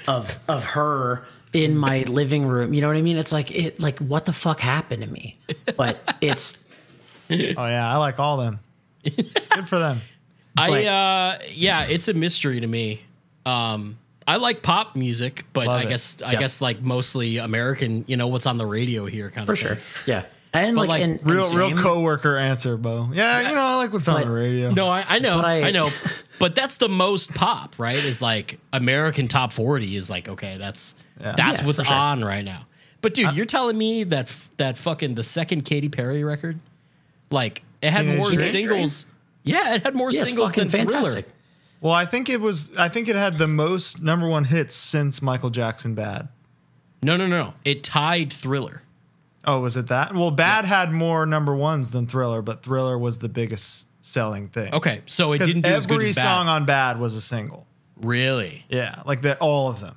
of her in my living room. You know what I mean? It's like, what the fuck happened to me? But it's.
Oh yeah, I like all them. Good for them.
It's a mystery to me. I like pop music, but I guess like mostly American, you know, what's on the radio here kind of thing.
For sure. Yeah. And but like
real coworker answer, Bo. Yeah, you know, I like what's on the radio.
No, I know. But that's the most pop, right? Is like American top 40 is like, okay, that's what's on right now. But dude, you're telling me that fucking the second Katy Perry record, like it had more singles. Yeah, it had more singles than Thriller.
Well, I think it had the most #1 hits since Michael Jackson Bad.
No. It tied Thriller.
Oh, was it that? Well, Bad had more #1s than Thriller, but Thriller was the biggest selling thing.
Okay, so it didn't do as good as Bad.
Every song on Bad was a single.
Really?
Yeah, like that, all of them.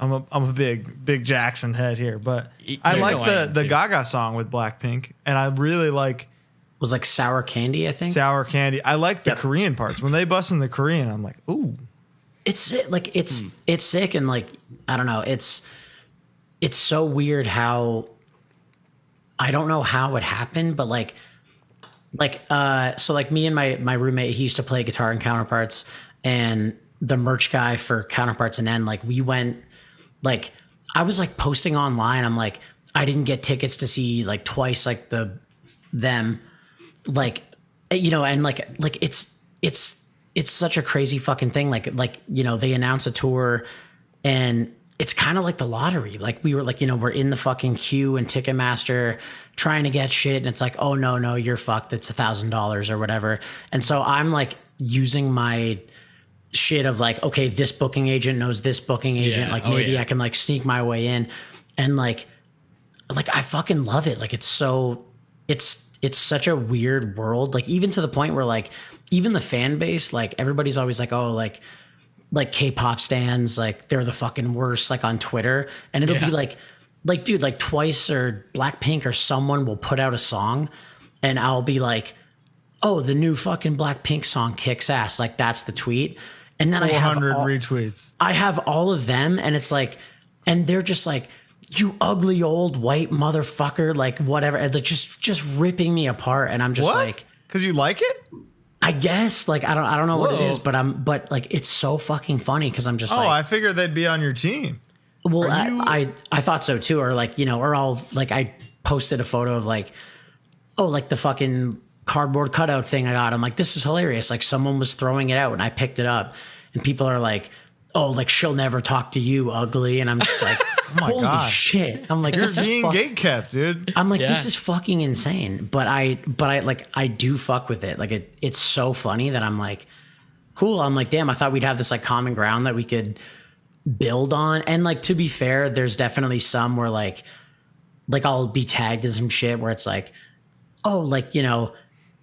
I'm a big Jackson head here, but I like the Gaga song with Blackpink, and I really like.
Was like Sour Candy, I think.
Sour Candy. I like the Korean parts. When they bust in the Korean, I'm like, ooh.
It's like it's sick, and like I don't know, it's so weird how I don't know how it happened, but so like me and my roommate, he used to play guitar in Counterparts, and the merch guy for Counterparts and END, like we went, like I was like posting online, I'm like, I didn't get tickets to see like twice like them, like, you know, and like it's such a crazy fucking thing. Like, you know, they announce a tour and it's kind of like the lottery. Like we were like, you know, we're in the fucking queue and Ticketmaster trying to get shit. And it's like, oh no, you're fucked. It's $1,000 or whatever. And so I'm like using my shit of like, okay, this booking agent knows this booking agent.
Yeah.
Like maybe I can like sneak my way in. And like I fucking love it. Like it's such a weird world. Like even to the point where like, even the fan base, like everybody's always like, oh, like K-pop stans, like they're the fucking worst, like on Twitter. And it'll be like, dude, like Twice or Blackpink or someone will put out a song and I'll be like, oh, the new fucking Blackpink song kicks ass. Like that's the tweet. And then
400 retweets.
I have all of them. And it's like, and they're just like, you ugly old white motherfucker, like whatever. And they're just ripping me apart. And I'm just like,
because you like it?
I guess, like, I don't know what it is, but like, it's so fucking funny. Cause I'm just like,
I figured they'd be on your team.
Well, I thought so too. Or like, you know, or I'll like, I posted a photo of like, oh, like the fucking cardboard cutout thing I got. I'm like, this is hilarious. Like someone was throwing it out and I picked it up and people are like, oh, like she'll never talk to you, ugly. And I'm just like, oh my holy shit. I'm like,
you're being gatekept, dude.
I'm like, this is fucking insane. But I like, I do fuck with it. Like it's so funny that I'm like, cool. I'm like, damn, I thought we'd have this like common ground that we could build on. And like, to be fair, there's definitely some where like I'll be tagged in some shit where it's like, oh, like, you know,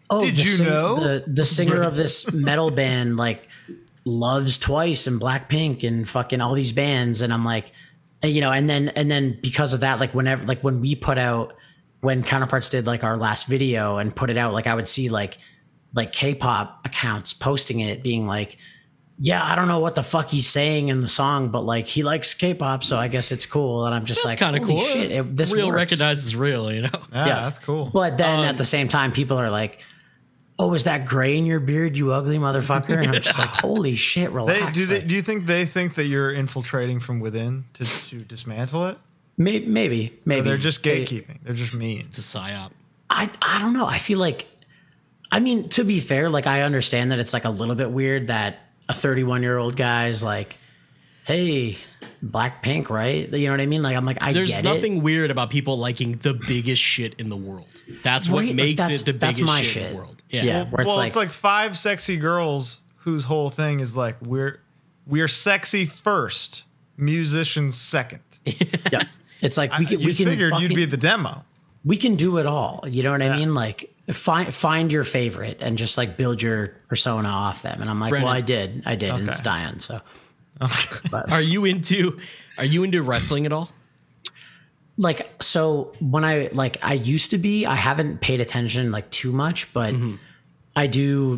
oh,
did you know
the singer of this metal band, like, loves Twice and Blackpink and fucking all these bands. And I'm like, you know, and then because of that, like whenever, like when Counterparts did like our last video and put it out, like I would see like K-pop accounts posting it being like, yeah, I don't know what the fuck he's saying in the song, but like he likes K-pop, so I guess it's cool. And I'm just
that's
like,
kind of cool.
Shit, this
real
works.
recognizes real, you know?
Yeah, that's cool.
But then at the same time, people are like, oh, is that gray in your beard, you ugly motherfucker? And I'm just like, holy shit, relax.
Do you think they think that you're infiltrating from within to dismantle it?
Maybe.
Or they're just gatekeeping. They're just mean.
It's a psyop.
I don't know. I feel like, I mean, to be fair, like I understand that it's like a little bit weird that a 31-year-old guy's like, hey, Blackpink, right? You know what I mean? Like, I'm like,
There's nothing weird about people liking the biggest shit in the world. That's what makes it the biggest shit in the world.
Yeah. Where
it's like 5 sexy girls whose whole thing is like, we're sexy first, musicians second.
Yeah. It's like,
we figured you'd be the demo.
We can do it all. You know what I mean? Like, find your favorite and just like build your persona off them. And I'm like, Brennan. Well, I did, okay. And it's Diane. So,
but. Are you into wrestling at all?
Like, so when I used to be, I haven't paid attention like too much, but I do,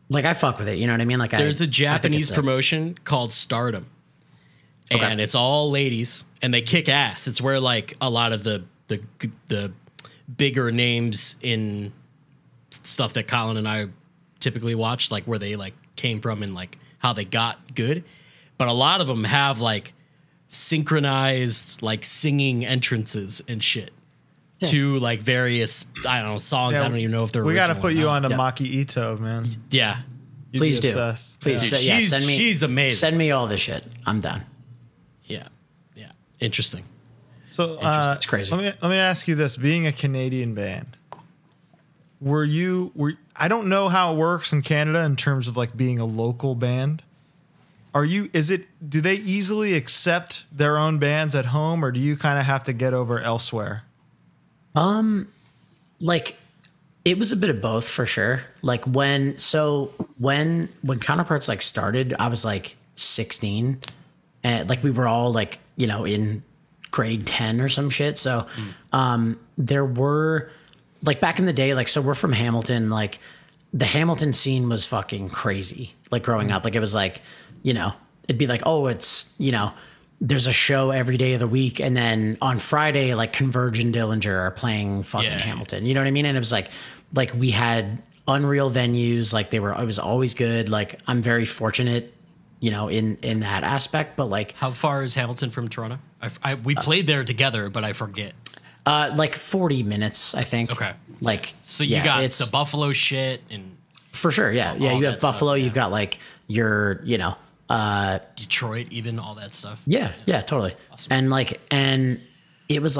like, I fuck with it. You know what I mean? Like,
there's a Japanese promotion called Stardom, and it's all ladies and they kick ass. It's where like a lot of the bigger names in stuff that Colin and I typically watch, like where they like came from and like how they got good. But a lot of them have like synchronized like singing entrances and shit to like various, I don't know, songs.
Yeah,
I don't even know if they're
we got to
original
put you on to Maki Ito, man.
Yeah.
You'd
please do.
Obsessed.
Please.
Yeah.
Send me,
she's amazing.
Send me all this shit. I'm done.
Yeah. Yeah. Interesting.
So
it's crazy.
Let me ask you this: being a Canadian band, I don't know how it works in Canada in terms of like being a local band. Do they easily accept their own bands at home, or do you kind of have to get over elsewhere?
Like it was a bit of both for sure. Like when Counterparts like started, I was like 16 and like we were all like, you know, in grade 10 or some shit. So there were like back in the day, like, so we're from Hamilton, like the Hamilton scene was fucking crazy. Like growing up, like it was like, you know, it'd be like, oh, it's, you know, there's a show every day of the week. And then on Friday, like Converge and Dillinger are playing fucking Hamilton. You know what I mean? And it was like we had unreal venues. Like it was always good. Like I'm very fortunate, you know, in that aspect, but like,
how far is Hamilton from Toronto? We played there together, but I forget.
Like 40 minutes, I think.
Okay.
Like,
so you got the Buffalo shit and
for sure. Yeah. Yeah. You have Buffalo, you've got like your, you know,
Detroit, even all that stuff.
Yeah. Yeah, totally. Awesome. And it was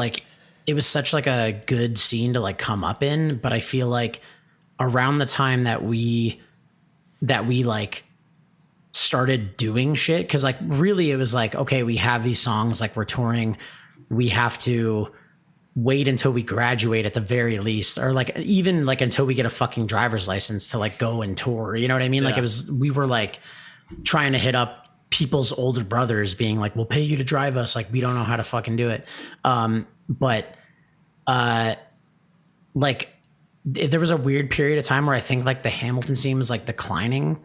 such like a good scene to like come up in, but I feel like around the time that we like started doing shit, because like really it was like, okay, we have these songs, like we're touring, we have to wait until we graduate at the very least, or like even like until we get a fucking driver's license to like go and tour, you know what I mean? Like we were like trying to hit up people's older brothers being like, we'll pay you to drive us, like we don't know how to fucking do it. But like there was a weird period of time where I think like the Hamilton scene was like declining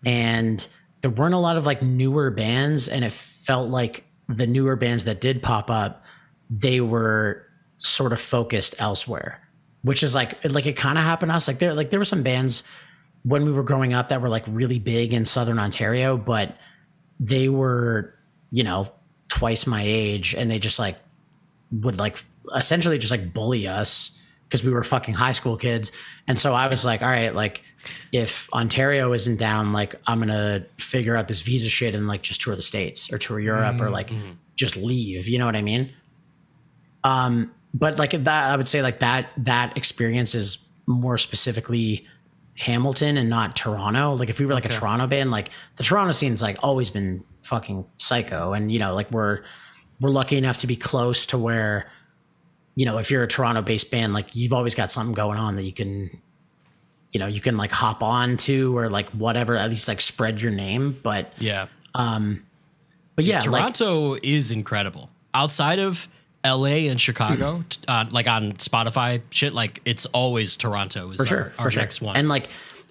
and there weren't a lot of like newer bands, and it felt like the newer bands that did pop up, they were sort of focused elsewhere, which is like it kind of happened to us. Like there were some bands when we were growing up that were like really big in Southern Ontario, but they were, you know, twice my age, and they just like would like essentially just like bully us because we were fucking high school kids. And so I was like, all right, like if Ontario isn't down, like I'm going to figure out this visa shit and like just tour the States or tour Europe or like just leave. You know what I mean? But like that, I would say like that experience is more specifically Hamilton and not Toronto. Like if we were like a Toronto band, like the Toronto scene's like always been fucking psycho. And, you know, like we're lucky enough to be close to where, you know, if you're a Toronto based band, like you've always got something going on that you can, you know, you can like hop on to or like whatever, at least like spread your name. But
yeah.
But yeah,
Toronto is incredible. Outside of LA and Chicago, like on Spotify shit, like it's always Toronto is
for sure,
our next one.
And like,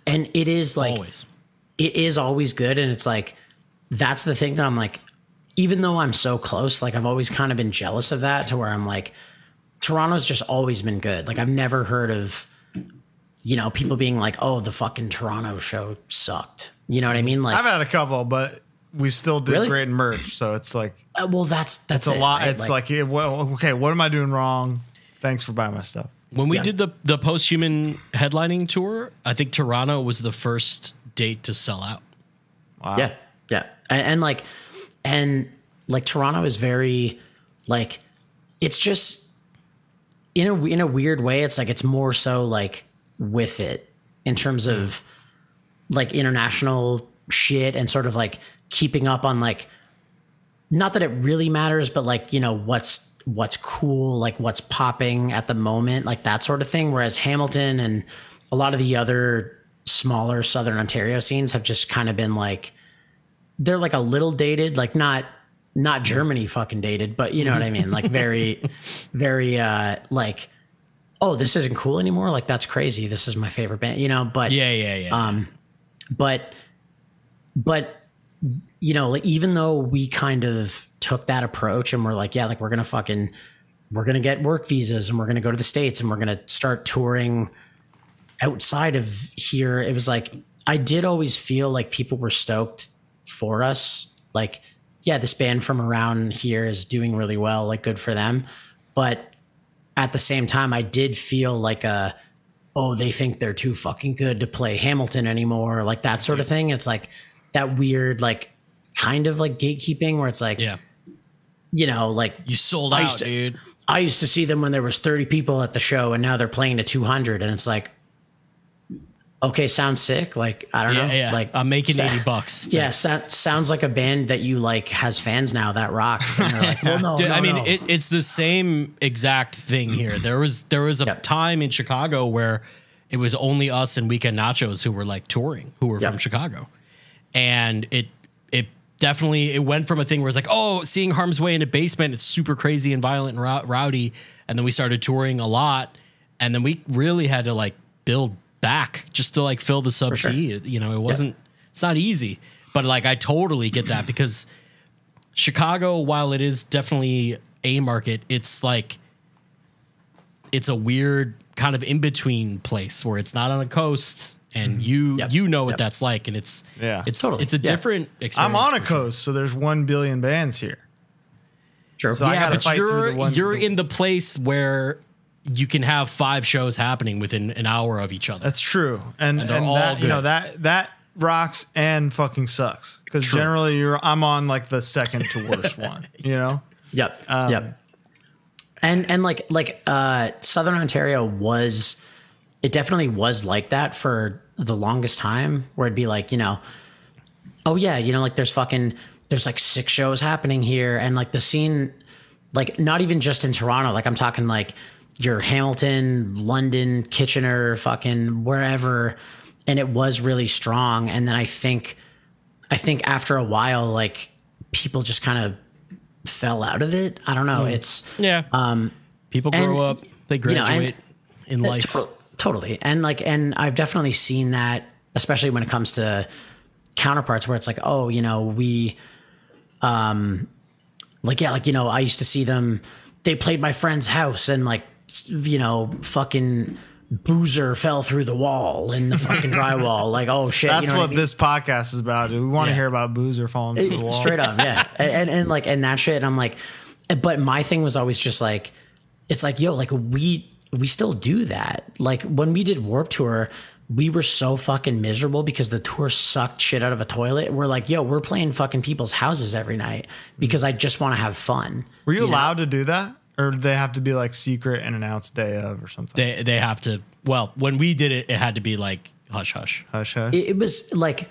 and it is like,
always.
It is always good. And it's like, that's the thing that I'm like, even though I'm so close, like I've always kind of been jealous of that to where I'm like, Toronto's just always been good. Like I've never heard of, you know, people being like, oh, the fucking Toronto show sucked. You know what I mean? Like
I've had a couple, but we still did great in merch. So it's like,
well, that's
a lot. Right? It's like, well, okay, what am I doing wrong? Thanks for buying my stuff.
When we did the Post-Human headlining tour, I think Toronto was the first date to sell out.
Wow.
Yeah. Yeah. And like Toronto is very like, it's just in a weird way. It's like, it's more so like with it in terms of like international shit and sort of like keeping up on like, not that it really matters, but like, you know, what's cool, like what's popping at the moment, like that sort of thing. Whereas Hamilton and a lot of the other smaller Southern Ontario scenes have just kind of been like, they're like a little dated, like not Germany fucking dated, but you know what I mean? Like very, very, like, oh, this isn't cool anymore. Like that's crazy. This is my favorite band, you know, but
yeah.
But you know, like even though we kind of took that approach and we're like, yeah, like we're going to get work visas and we're going to go to the States and we're going to start touring outside of here. It was like, I did always feel like people were stoked for us. Like, yeah, this band from around here is doing really well, like good for them. But at the same time, I did feel like they think they're too fucking good to play Hamilton anymore. Like that sort of thing. It's like that weird, like kind of like gatekeeping where it's like, you know, like
you sold out, dude.
I used to see them when there was 30 people at the show and now they're playing to 200. And it's like, okay, sounds sick. Like, I don't know.
Yeah.
Like
I'm making $80.
Yeah. Sounds like a band that you like has fans now that rocks. And they're like, well, no,
dude,
no,
I mean,
no.
it's the same exact thing here. There was a time in Chicago where it was only us and Weekend Nachos who were like touring, who were from Chicago. And it definitely, it went from a thing where it's like, oh, seeing Harm's Way in a basement, it's super crazy and violent and rowdy. And then we started touring a lot. And then we really had to like build back just to like fill the sub T. You know, it wasn't, it's not easy. But like, I totally get that because Chicago, while it is definitely a market, it's like, it's a weird kind of in between place where it's not on a coast. And you know what that's like, and it's a different experience.
I'm on a coast, so there's 1 billion bands here.
True.
So I
but you're in the place where you can have 5 shows happening within an hour of each other.
That's true, and
they're all
that,
good.
you know, that rocks and fucking sucks because generally I'm on like the second to worst one. You know.
Yep. And like Southern Ontario was. It definitely was like that for the longest time where it'd be like, you know, oh yeah, you know, like there's like 6 shows happening here. And like the scene, like not even just in Toronto, like I'm talking like your Hamilton, London, Kitchener, fucking wherever. And it was really strong. And then I think after a while, like people just kind of fell out of it. I don't know. It's
people grow up, they graduate in life.
Totally. And I've definitely seen that, especially when it comes to Counterparts where it's like, oh, you know, we, you know, I used to see them, they played my friend's house and like, you know, fucking Boozer fell through the wall in the fucking drywall. Like, oh shit.
That's
you know
what
I mean?
this podcast is about. Dude. We want to hear about Boozer falling through the wall.
Straight up. Yeah. And that shit. And I'm like, but my thing was always just like, it's like, yo, like we still do that. Like when we did Warped Tour, we were so fucking miserable because the tour sucked shit out of a toilet. We're like, yo, we're playing fucking people's houses every night because I just want to have fun.
Were you allowed to do that? Or did they have to be like secret and announced day of or something?
They have to, well, when we did it, it had to be like hush hush.
Hush hush.
It was like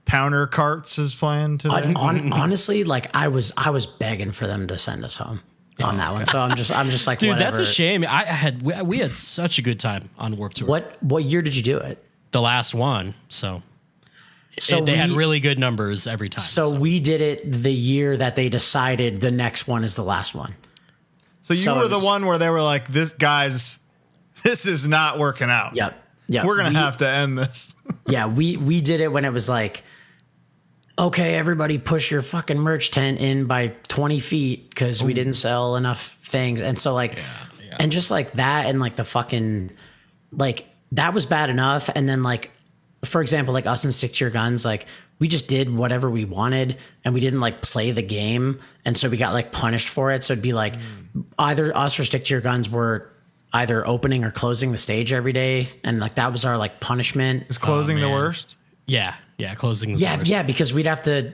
Counterparts is playing today.
Honestly, like I was begging for them to send us home. On that one, so I'm just like,
dude,
whatever.
that's a shame. We had such a good time on Warped Tour.
What year did you do it?
The last one, so they had really good numbers every time.
So we did it the year that they decided the next one is the last one.
So you were the one where they were like, this is not working out.
Yep.
We're gonna have to end this.
Yeah, we did it when it was like, okay, everybody push your fucking merch tent in by 20 feet because we didn't sell enough things. And so like, and just like that and like the fucking, like that was bad enough. And then like, for example, like us and Stick to Your Guns, like we just did whatever we wanted and we didn't like play the game. And so we got like punished for it. So it'd be like either us or Stick to Your Guns were either opening or closing the stage every day. And like, that was our like punishment.
Is closing the worst?
Yeah, closing.
Yeah, because we'd have to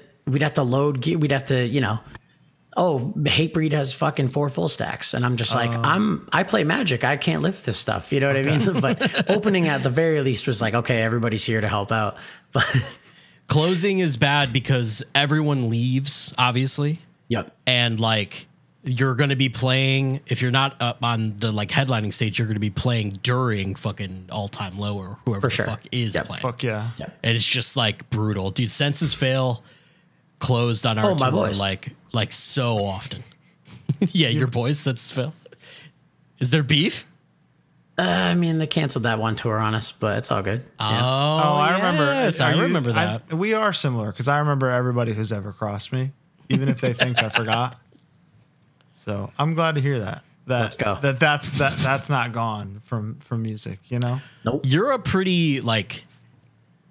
load gear. We'd have to, you know, oh, Hatebreed has fucking 4 full stacks, and I'm just like, I play Magic. I can't lift this stuff. You know what I mean? But opening at the very least was like, okay, everybody's here to help out. But
closing is bad because everyone leaves, obviously.
Yep.
And like you're going to be playing, if you're not up on the like headlining stage, you're going to be playing during fucking All Time Low or whoever the fuck is playing.
Fuck yeah.
Yep.
And it's just like brutal. Dude, Senses Fail closed on our tour
boys.
like so often. Yeah, your boys, Senses Fail. Is there beef?
I mean, they canceled that one tour on us, but it's all good.
I remember.
I remember that.
We are similar because I remember everybody who's ever crossed me, even if they think I forgot. So I'm glad to hear that.
Let's go.
That's not gone from music, you know?
Nope.
You're a pretty like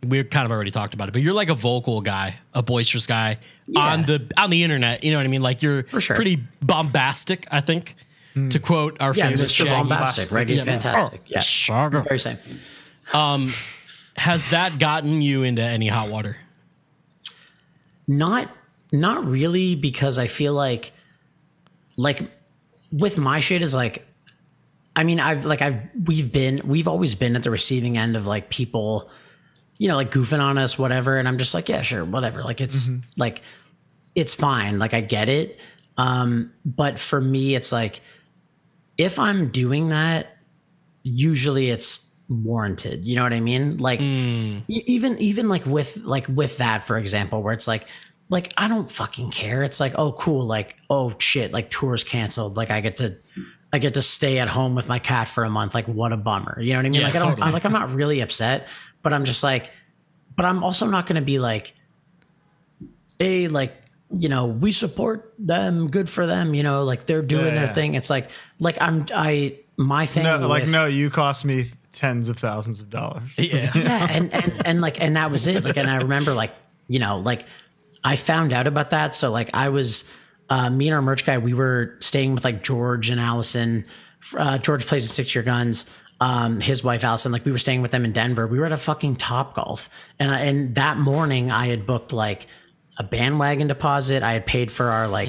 we kind of already talked about it, but you're like a vocal guy, a boisterous guy on the internet. You know what I mean? Like you're pretty bombastic, I think. To quote our famous
Mr.
Shaggy.
Bombastic, Reggae Fantastic. Yeah,
Shaggy.
very same.
Has that gotten you into any hot water?
Not really, because I feel like with my shit is like, I mean, we've always been at the receiving end of like people, you know, like goofing on us, whatever. And I'm just like, yeah, sure, whatever. Like it's like, it's fine. Like I get it. But for me, it's like, if I'm doing that, usually it's warranted. You know what I mean? Like even like with that, for example, where it's like, like, I don't fucking care. It's like, oh, cool. Like, oh shit, like tour's canceled. Like I get to stay at home with my cat for a month. Like, what a bummer. You know what I mean?
Yeah,
like,
totally.
I'm not really upset, but I'm just like, but I'm also not going to be like, hey, like, you know, we support them, good for them, you know, like they're doing their thing. It's like my thing.
No, like, no, you cost me tens of thousands of dollars.
Yeah.
And like, and that was it. Like, and I remember like, you know, like I found out about that. So like I was, me and our merch guy, we were staying with like George and Allison. George plays in 6 Year Guns. His wife Allison, like we were staying with them in Denver. We were at a fucking Topgolf, and that morning I had booked like a bandwagon deposit. I had paid for our like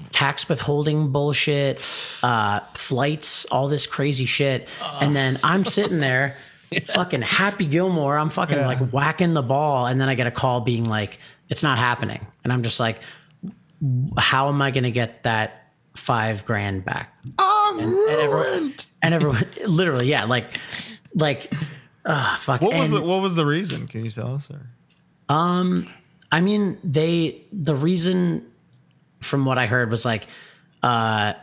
tax withholding bullshit, flights, all this crazy shit, and then I'm sitting there, fucking Happy Gilmore. I'm fucking like whacking the ball, and then I get a call being like, "It's not happening," and I'm just like, how am I going to get that $5,000 back? And everyone literally, yeah, like, fuck.
What was the reason? Can you tell us? Or?
I mean, the reason from what I heard was like, the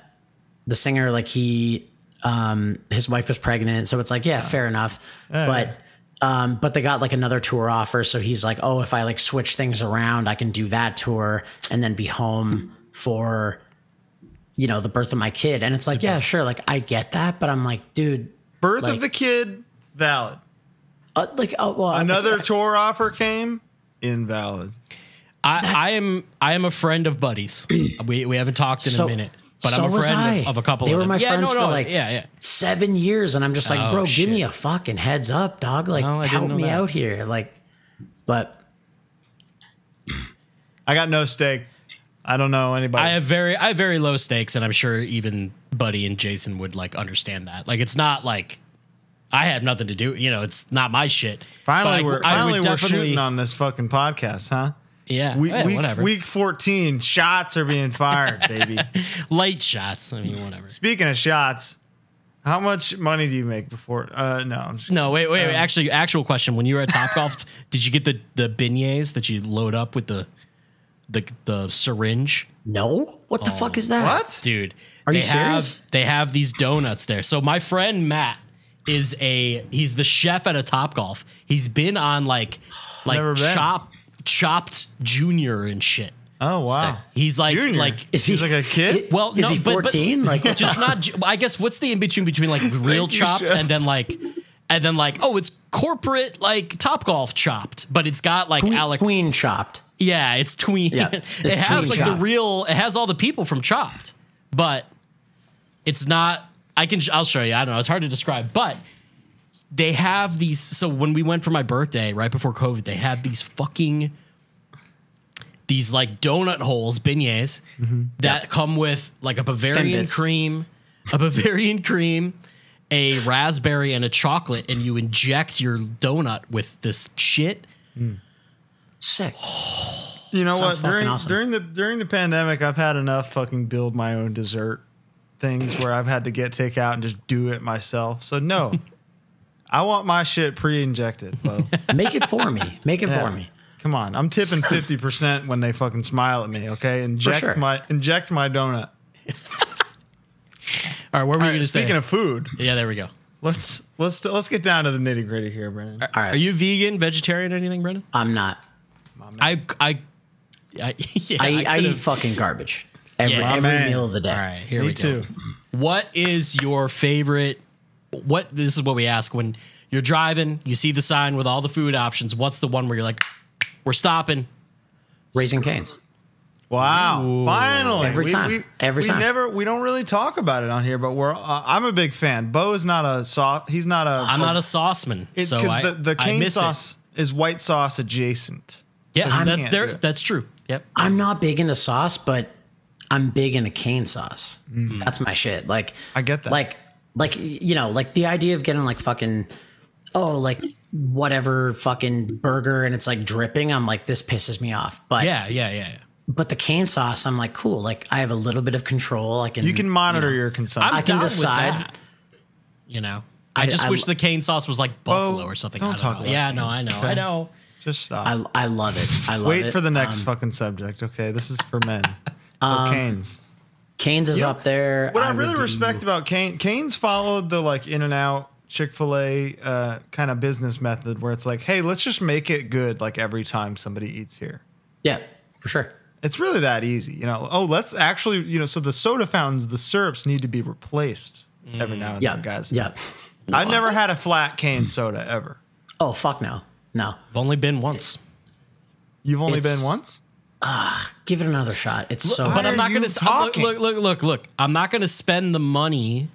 singer, like his wife was pregnant. So it's like, yeah, fair enough. But they got like another tour offer. So he's like, oh, if I like switch things around, I can do that tour and then be home for, you know, the birth of my kid. And it's like, yeah, sure. Like I get that, but I'm like, dude,
birth
like,
of the kid, valid.
Well,
Another tour offer came, invalid.
I am a friend of Buddy's. We haven't talked in a minute, but I'm a friend of a couple of them.
They were my friends for like
7
years, and I'm just like, bro,
shit.
give me a fucking heads up, dog. Like, help me out here. Like, but
I got no stake. I don't know anybody.
I have very low stakes, and I'm sure even Buddy and Jason would like understand that. Like, it's not like I have nothing to do. You know, it's not my shit.
Finally,
But
we're shooting on this fucking podcast, huh?
Yeah, whatever.
Week 14, shots are being fired, baby.
Light shots. I mean, whatever.
Speaking of shots, how much money do you make before?
No, wait. Actually, actual question. When you were at Topgolf, did you get the beignets that you load up with the syringe?
no, what the fuck is that?
What?
Dude,
Are you serious?
They have these donuts there. So my friend Matt he's the chef at a Topgolf. He's been on like
Never been.
Chopped Junior and shit.
Oh wow,
He's like
Junior?
like
Is he like a kid?
well,
Is
no,
he 14?
Like just not. I guess what's the in between like real
Thank you,
chopped
chef.
and then like oh, it's corporate like Topgolf chopped, but it's got like Alex
Queen chopped.
Yeah, it's tween.
Yeah,
it
it's
has
tween
like
chopped.
it has all the people from Chopped, but it's not. I'll show you. I don't know. It's hard to describe, but they have these. So when we went for my birthday right before COVID, they had these like donut holes, beignets that come with like a Bavarian cream, a raspberry, and a chocolate, and you inject your donut with this shit.
Sick.
You know
Sounds
what?
fucking awesome.
During the pandemic, I've had enough fucking build my own dessert things where I've had to get takeout and just do it myself. So no, I want my shit pre-injected, Bo.
Make it for me. Make it for me.
Come on, I'm tipping 50% when they fucking smile at me. Okay, inject my donut.
All right, what were we going to say?
Speaking of food,
Yeah, there we go.
let's get down to the nitty gritty here, Brennan.
All right.
Are you vegan, vegetarian, or anything, Brendan?
I'm not.
I
eat fucking garbage every
man.
meal of the day.
All right, here
Me
we go.
too.
What is your favorite? This is what we ask when you're driving. You see the sign with all the food options. What's the one where you're like, we're stopping?
Raising Cane's.
Wow! Finally,
Every time. Every time.
We don't really talk about it on here, but I'm a big fan. Bo is not a sauce. He's not a.
I'm not a sauceman, so
because the
I
cane
miss
sauce is white sauce adjacent.
It. Yeah,
can't do it.
that's true. Yep.
I'm not big into sauce, but I'm big into cane sauce. That's my shit. Like
I get that.
Like you know, like the idea of getting like fucking like whatever fucking burger and it's like dripping. I'm like, this pisses me off. But
Yeah.
But the cane sauce, I'm like, cool. Like I have a little bit of control.
You can monitor your consumption.
I'm
I can
down
decide.
with that. You know, I just wish the cane sauce was like buffalo or something.
don't
I
talk
know.
about
Yeah, no,
canes,
I know.
okay?
I know.
Just stop.
I love it. I love it.
Wait for the next fucking subject. Okay, this is for men. So Cane's.
Cane's is up there.
What I really respect about Cane's followed the like In-N-Out, Chick-fil-A kind of business method where it's like, hey, let's just make it good like every time somebody eats here.
Yeah, for sure.
It's really that easy, you know. Oh, let's actually, you know, so the soda fountains, the syrups need to be replaced every now and then, guys.
Yeah.
I've never had a flat cane soda ever.
Oh, fuck no. No.
I've only been once.
You've only been once?
Give it another shot. It's so
But I'm not going
to
look. I'm not going to spend the money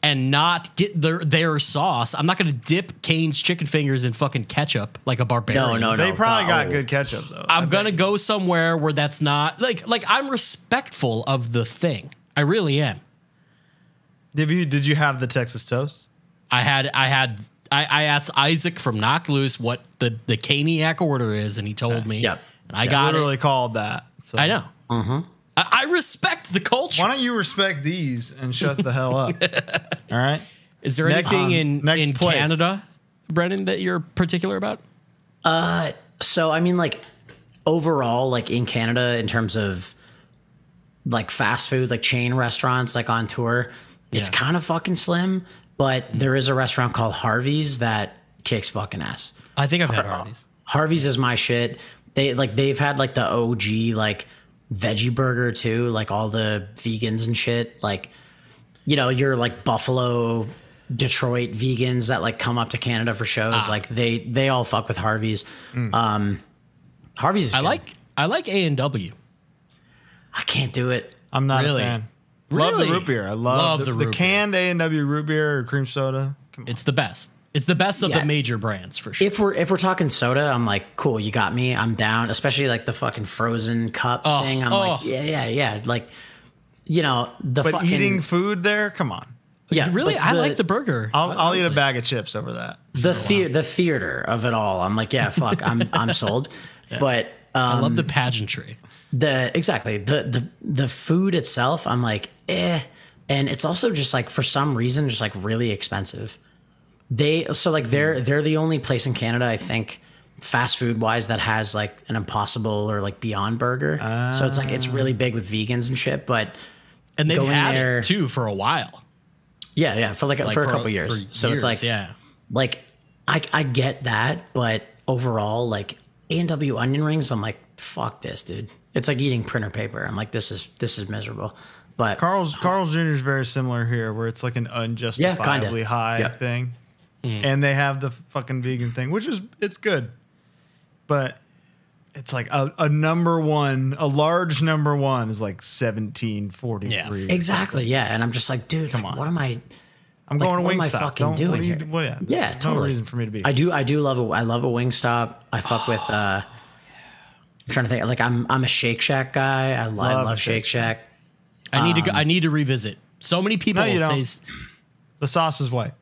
and not get their sauce. I'm not going to dip Cane's chicken fingers in fucking ketchup like a barbarian.
No.
They probably got good ketchup though.
I'm going to go somewhere where that's not like I'm respectful of the thing. I really am.
Did you have the Texas toast?
I asked Isaac from Knocked Loose what the Caniac order is, and he told me.
Yep.
And I got
literally called that. So.
I know. Mm-hmm. I respect the culture.
Why don't you respect these and shut the hell up? All right.
Is there anything in Canada, Brennan, that you're particular about?
So I mean, like overall, like in Canada, in terms of like fast food, like chain restaurants, like on tour, it's kind of fucking slim. But there is a restaurant called Harvey's that kicks fucking ass.
I think I've had Harvey's.
Harvey's is my shit. They've had like the OG like veggie burger too, like all the vegans and shit. Like, you know, your like Buffalo, Detroit vegans that like come up to Canada for shows. Like they all fuck with Harvey's. Harvey's is good.
I like A&W.
I can't do it.
I'm not
Really?
a fan.
Really?
Love the root beer. I love the
root
canned A&W root beer or cream soda.
It's the best. It's the best of the major brands for sure.
If we're talking soda, I'm like, cool, you got me. I'm down. Especially like the fucking frozen cup thing. I'm like, yeah. Like, you know,
But eating food there, come on.
Yeah,
really, I like the burger.
I'll eat a bag of chips over that.
The theater of it all. I'm like, yeah, fuck, I'm sold. Yeah. But
I love the pageantry.
The food itself, I'm like, and it's also just like for some reason just like really expensive. They're the only place in Canada, I think, fast food wise that has like an Impossible or like Beyond Burger. So it's like it's really big with vegans and shit. But
they've had it too for a while.
Yeah, for a couple years. It's like like I get that, but overall, like A&W onion rings, I'm like, fuck this, dude. It's like eating printer paper. I'm like, this is miserable. But
Carl's Jr. is very similar here, where it's like an unjustifiably high thing, and they have the fucking vegan thing, which is it's good, but it's like a number one, a large number one is like 17.43.
Yeah, exactly. Yeah, and I'm just like, dude, come on, what am I?
I'm going to Wingstop.
What am I fucking doing here? Yeah, totally.
No reason for me to be.
I love a Wingstop. I fuck with. I'm trying to think. Like I'm a Shake Shack guy. I love Shake Shack.
I need to revisit. So many people say
the sauce is white.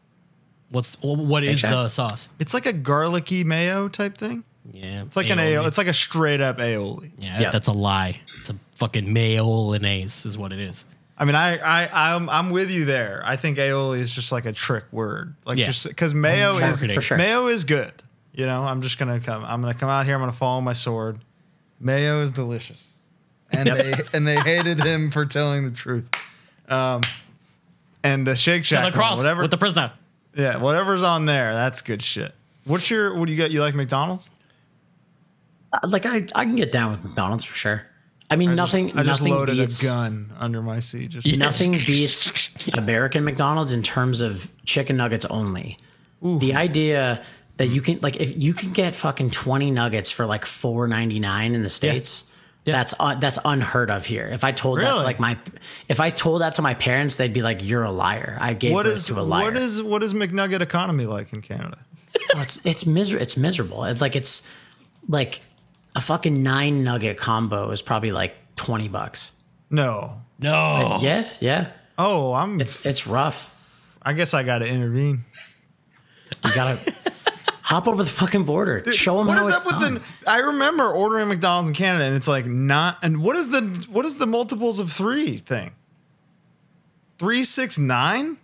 What is the sauce?
It's like a garlicky mayo type thing.
Yeah,
it's like aioli. It's like a straight up aioli.
Yeah, that's a lie. It's a fucking mayonnaise is what it is.
I mean, I'm with you there. I think aioli is just like a trick word, like just because mayo is good. You know, I'm gonna come out here. I'm gonna follow my sword. Mayo is delicious, and they hated him for telling the truth. And the Shake Shack, whatever
with the prisoner.
Yeah, whatever's on there, that's good shit. What do you get? You like McDonald's?
Like I can get down with McDonald's for sure. I mean, nothing
loaded
beats
a gun under my seat.
Nothing beats American McDonald's in terms of chicken nuggets only. Ooh. The idea that you can if you can get fucking 20 nuggets for like $4.99 in the States, that's unheard of here. If I told that to my parents, they'd be like, "You're a liar." I gave birth to a liar.
What is McNugget economy like in Canada?
It's miserable. It's like a fucking 9 nugget combo is probably like $20.
No.
Yeah.
Oh,
it's rough.
I guess I got to intervene.
You gotta hop over the fucking border. Dude, show them how it's done.
I remember ordering McDonald's in Canada, and it's like not. And what is the multiples of 3 thing? 3, 6, 9?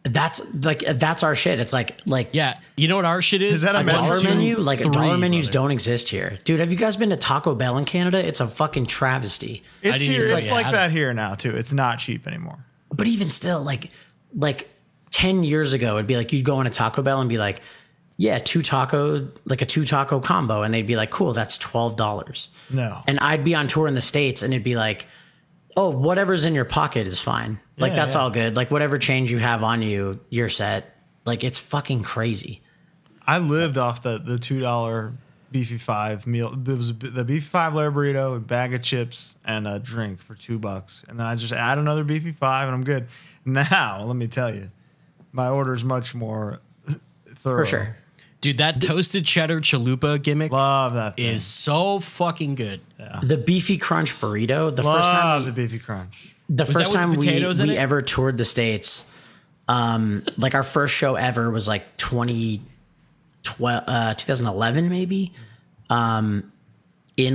that's our shit. It's like
Yeah, you know what our shit is?
Is that a
dollar menu? Like
Three,
dollar menus
brother.
don't exist here, dude. Have you guys been to Taco Bell in Canada? It's a fucking travesty.
It's
didn't
here.
even
It's
know you
like
had
that here now too. It's not cheap anymore.
But even still, like 10 years ago, it'd be like you'd go in a Taco Bell and be like, yeah, a two taco combo, and they'd be like, cool, that's $12.
No.
And I'd be on tour in the States, and it'd be like, oh, whatever's in your pocket is fine. Like, that's all good. Like, whatever change you have on you, you're set. Like, it's fucking crazy.
I lived off the $2 beefy five meal. There was the beefy five layer burrito, a bag of chips, and a drink for $2. And then I just add another beefy five, and I'm good. Now, let me tell you, my order is much more thorough.
For sure.
Dude, that toasted cheddar chalupa gimmick
Love that thing.
is so fucking good.
The beefy crunch burrito. The
Love
first time
the beefy crunch.
the
Was
first
that with
time
the potatoes in
we
it?
ever toured the States, like our first show ever was like 2011 maybe, in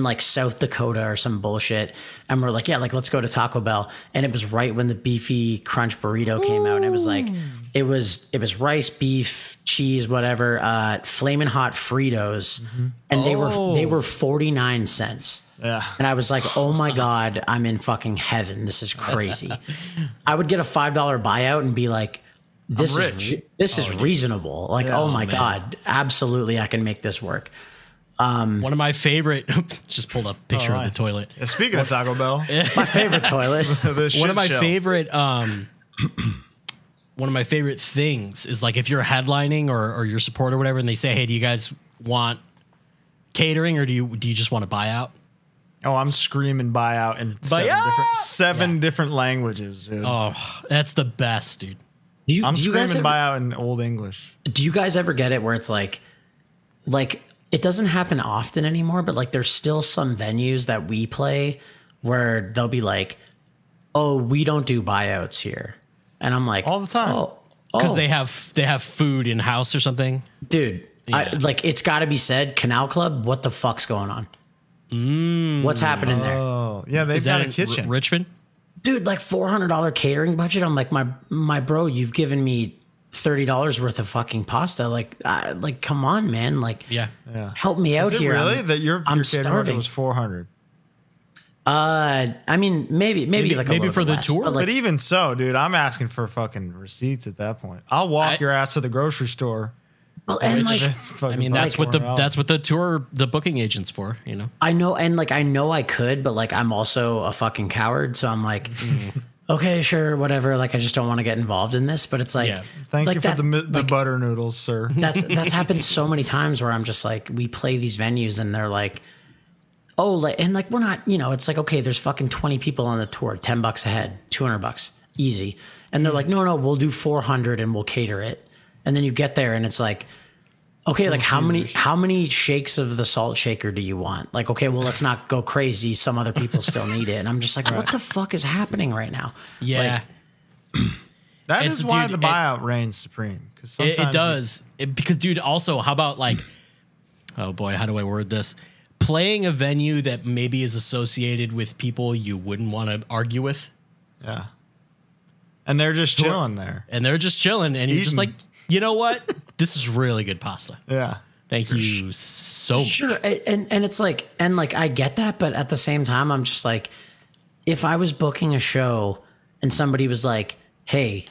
like South Dakota or some bullshit. And we're like, yeah, like let's go to Taco Bell. And it was right when the beefy crunch burrito came out. And it was like, it was rice, beef, cheese, whatever, flaming hot Fritos. And they were 49 cents.
Yeah.
And I was like, oh my God, I'm in fucking heaven. This is crazy. I would get a $5 buyout and be like, this is reasonable. Like, oh my God, absolutely. I can make this work.
One of my favorite, just pulled up a picture of
nice.
the toilet.
Yeah, speaking of Taco Bell,
My favorite toilet.
One of my favorite, one of my favorite things is like if you're headlining or your support or whatever, and they say, hey, do you guys want catering or do you just want to buy out?
Oh, I'm screaming buyout in seven different languages, dude.
Oh, that's the best, dude.
I'm
Do you guys
screaming
ever,
buyout in Old English.
do you guys ever get it where it's like it doesn't happen often anymore, but like there's still some venues that we play where they'll be like, oh, we don't do buyouts here. And I'm like,
All the time.
Oh,
Because they have food in house or something.
dude,
Yeah.
it's got to be said, Canal Club, what the fuck's going on? What's happening there?
Oh, yeah, they've
Is
got
that
a kitchen.
Richmond?
Dude, like $400 catering budget. I'm like, my bro, you've given me $30 worth of fucking pasta. Like, come on, man. Like,
Yeah.
help me out
Is it
here.
really that your catering
starving.
was 400?
I mean, maybe like a
maybe
little
for
bit
the
less,
tour?
but, like,
But even so, dude, I'm asking for fucking receipts at that point. I'll walk your ass to the grocery store.
well, and like,
That's fucking
I mean, that's what
$400.
the tour, the booking agent's for, you know?
I know, and like, I know I could, but like, I'm also a fucking coward. So I'm like, okay, sure, whatever. Like, I just don't want to get involved in this. But it's like,
Yeah.
Thank
like
you for
that-
the butter noodles, sir.
that's happened so many times where I'm just like, we play these venues and they're like, oh, like, and like, we're not, you know, it's like, okay, there's fucking 20 people on the tour, $10 a head, $200, easy. And they're like, no, we'll do 400 and we'll cater it. And then you get there and it's like, okay, like how many shakes of the salt shaker do you want? Like, okay, well, let's not go crazy. Some other people still need it. And I'm just like, what the fuck is happening right now?
Yeah.
That
It's-
is why
dude,
the buyout reigns supreme. Because
It does. Because, dude, also, how about like, oh boy, how do I word this? Playing a venue that maybe is associated with people you wouldn't want to argue with.
Yeah. And they're just chilling there.
And they're just chilling. And you're just like,
Eating.
you know what? This is really good pasta.
Yeah.
Thank you so much.
Sure. And it's like, and like, I get that. But at the same time, I'm just like, if I was booking a show and somebody was like, hey,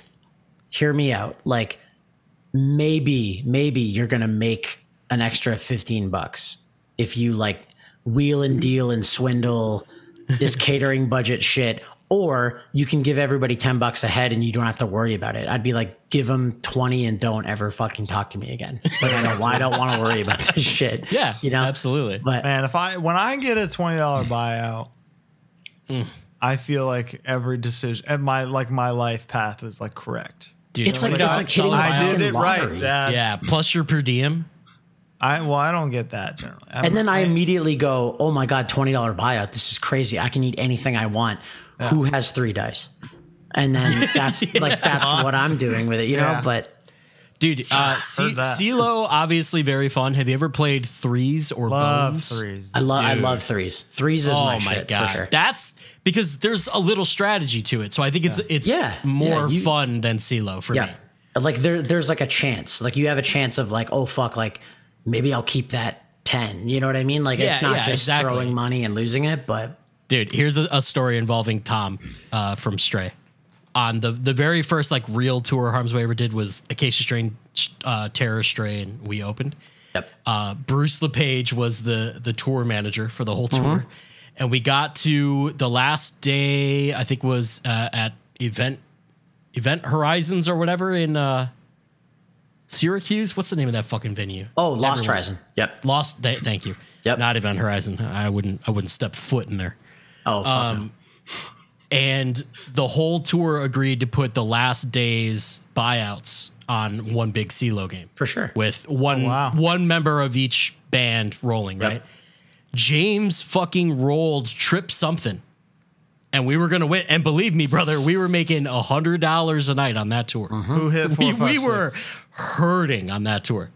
hear me out. Like, maybe you're going to make an extra $15 if you like wheel and deal and swindle this catering budget shit, or you can give everybody $10 a head and you don't have to worry about it. I'd be like, give them 20 and don't ever fucking talk to me again. Like, I don't want to worry about this shit.
Yeah,
you know,
absolutely.
But
Man, when I get a $20 buyout, I feel like every decision and my life path was like correct.
Dude,
it's like hitting the
I did
fucking
it right,
lottery.
Dad.
yeah. Plus your per diem.
I don't get that generally.
And then I immediately go, oh my God, $20 buyout. This is crazy. I can eat anything I want. Who has 3 dice? And then that's that's what I'm doing with it, you know?
Yeah.
But
Dude,
that.
CeeLo, obviously very fun. Have you ever played threes or
love
bones?
threes.
I love threes. Threes is my shit for sure.
That's because there's a little strategy to it. So I think it's
Yeah.
more
Yeah,
fun than CeeLo for me.
Like there's like a chance. Like you have a chance of like, oh fuck, like maybe I'll keep that 10. You know what I mean? Like it's not just throwing money and losing it, but
dude, here's a story involving Tom from Stray. On the very first like real tour Harm's Way ever did was Acacia Strain, Terror Stray, and we opened.
Yep.
Bruce LePage was the tour manager for the whole tour, and we got to the last day. I think was at Event Horizons or whatever in Syracuse. What's the name of that fucking venue?
Oh, Lost Horizon. Yep.
Thank you.
Yep.
Not Event Horizon. I wouldn't step foot in there.
Oh, fuck no.
And the whole tour agreed to put the last day's buyouts on one big CeeLo game.
For sure.
With one member of each band rolling, right? James fucking rolled Trip Something. And we were going to win. And believe me, brother, we were making $100 a night on that tour.
Who hit 4, 5,
we
6?
were hurting on that tour.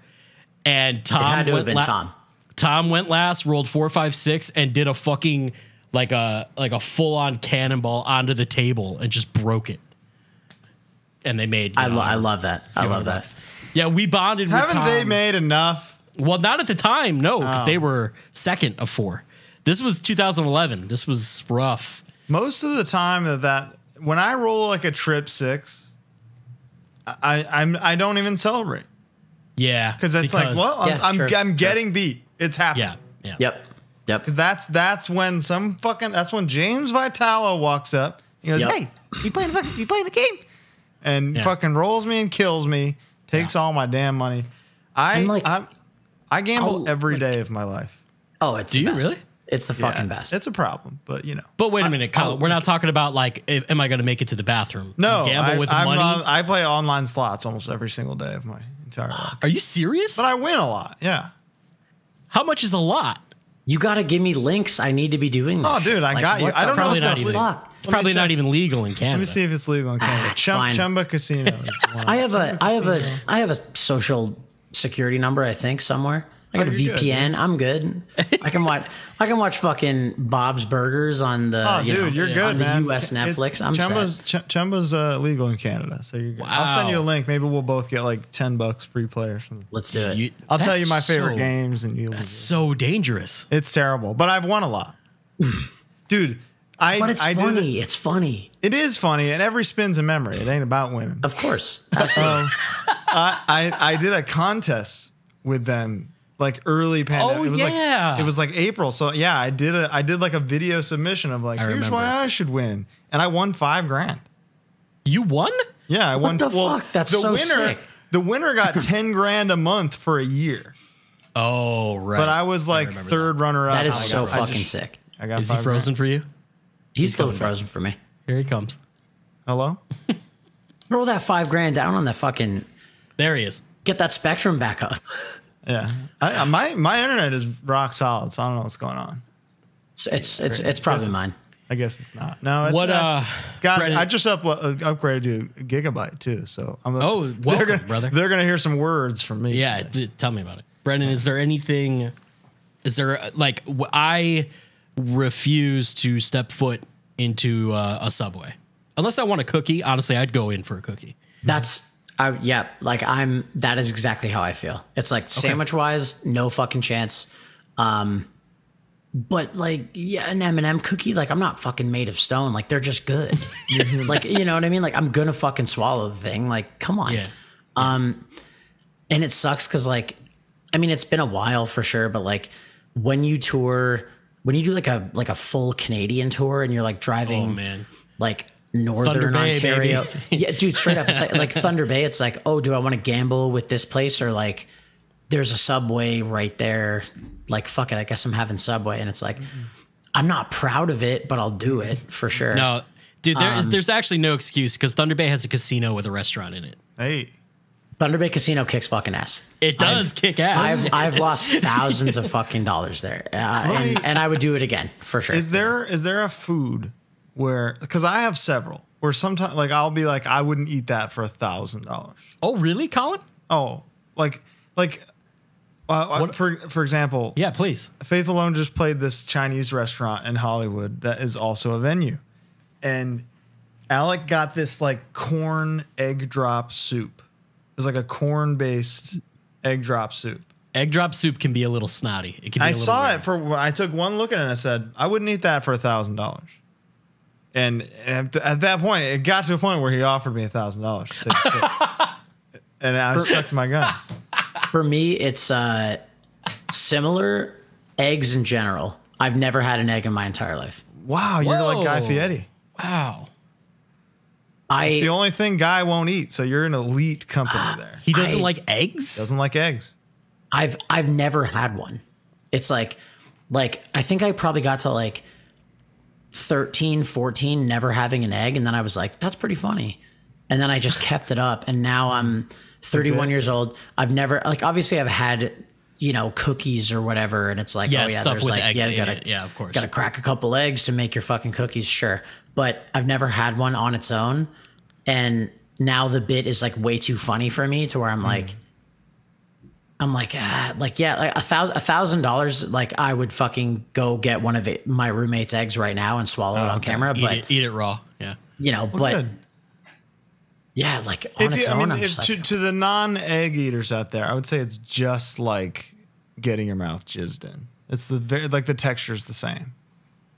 And
It had to have been Tom.
Tom went last, rolled 4, 5, 6, and did a fucking like a full-on cannonball onto the table and just broke it. And they made.
I love that. I love that.
Yeah, we bonded.
Haven't
with Tom.
they made enough?
Well, not at the time, no, because they were second of 4. This was 2011. This was rough.
Most of the time that when I roll like a Trip 6, I don't even celebrate.
Yeah,
because it's like, well, I'm getting beat. It's happening.
Yeah.
Yep.
Because that's when that's when James Vitalo walks up. He goes, "Hey, you playing the game?" And fucking rolls me and kills me. Takes all my damn money. I gamble every day of my life.
Oh, it's
do you
best.
really?
It's the fucking best.
It's a problem, but you know.
But wait a minute, Colin. We're not talking about like, am I going to make it to the bathroom?
No,
you gamble with money.
I play online slots almost every single day of my entire life.
Are you serious?
But I win a lot. Yeah.
How much is a lot?
You got to give me links. I need to be doing this.
Oh, dude, I got you. I don't know.
It's probably not even legal in Canada.
Let me see if it's legal in Canada. Chumba Casino.
I have a social security number, I think, somewhere. I got a VPN. Good, I'm good. I can watch fucking Bob's Burgers on the
you're good,
on the
man.
US Netflix. I'm
Chumba's legal in Canada, so you're good. Wow. I'll send you a link. Maybe we'll both get like $10 free players.
Let's do it.
I'll tell you my favorite games, and you.
That's so dangerous.
It's terrible, but I've won a lot, dude.
But it's funny. It's funny.
It is funny, and every spin's a memory. It ain't about winning.
Of course. Absolutely.
I did a contest with them. Like early pandemic.
Oh,
it was like April. So yeah, I did like a video submission of like, here's why I should win. And I won $5,000.
You won?
Yeah, I won.
What the fuck? That's so sick.
The winner got $10,000 a month for a year.
Oh, right.
But I was like third runner up.
That is so fucking sick.
I got
Is he frozen for you?
He's still frozen for me.
Here he comes.
Hello?
Roll that $5,000 down on that fucking.
There he is.
Get that Spectrum back up.
Yeah, my internet is rock solid, so I don't know what's going on.
It's probably mine.
I guess it's not. No, it's
what?
It's got. Brennan, I just upgraded to a gigabyte too, so I'm.
Welcome, brother.
They're gonna hear some words from me.
Yeah, tell me about it, Brendan. Is there anything? Is there like I refuse to step foot into a Subway unless I want a cookie. Honestly, I'd go in for a cookie.
That is exactly how I feel. It's like sandwich wise, no fucking chance. But like, yeah, an M&M cookie, like I'm not fucking made of stone. Like they're just good. Like, you know what I mean? Like I'm going to fucking swallow the thing. Like, come on.
Yeah.
And it sucks. Cause like, I mean, it's been a while for sure, but like when you tour, when you do like a full Canadian tour and you're like driving like Northern Ontario. Yeah, dude, straight up. It's like Thunder Bay. It's like, oh, do I want to gamble with this place or like there's a Subway right there. Like, fuck it. I guess I'm having Subway. And it's like, I'm not proud of it, but I'll do it for sure.
No, dude, there's actually no excuse because Thunder Bay has a casino with a restaurant in it.
Hey.
Thunder Bay Casino kicks fucking ass.
It does kick ass.
I've lost thousands of fucking dollars there. And I would do it again for sure.
Is there a food where, because I have several, where sometimes like I'll be like, I wouldn't eat that for $1,000.
Oh, really, Colin?
Oh, for example,
yeah, please.
Faith Alone just played this Chinese restaurant in Hollywood that is also a venue, and Alec got this like corn egg drop soup, was like a corn-based egg drop soup.
Egg drop soup can be a little snotty. It can be
I saw it I took one look at it and I said, I wouldn't eat that for $1,000. And at that point, it got to a point where he offered me $1,000. And I stuck to my guns.
For me, it's similar. Eggs in general. I've never had an egg in my entire life.
Wow, you're like Guy Fieri.
Wow.
It's the only thing Guy won't eat, so you're an elite company there.
He doesn't like eggs?
Doesn't like eggs.
I've never had one. It's like I think I probably got to like 13, 14 never having an egg, and then I was like, that's pretty funny. And then I just kept it up, and now I'm 31 years old. I've never, like, obviously I've had, you know, cookies or whatever, and it's like,
stuff with eggs in it. Yeah, of course.
Got to crack a couple eggs to make your fucking cookies, sure. But I've never had one on its own, and now the bit is like way too funny for me to where I'm like $1,000. Like I would fucking go get one of my roommate's eggs right now and swallow it on camera. But
eat it raw. Yeah,
you know,
well,
but
good.
Yeah, like on its own.
To the non-egg eaters out there, I would say it's just like getting your mouth jizzed in. It's the texture's the same.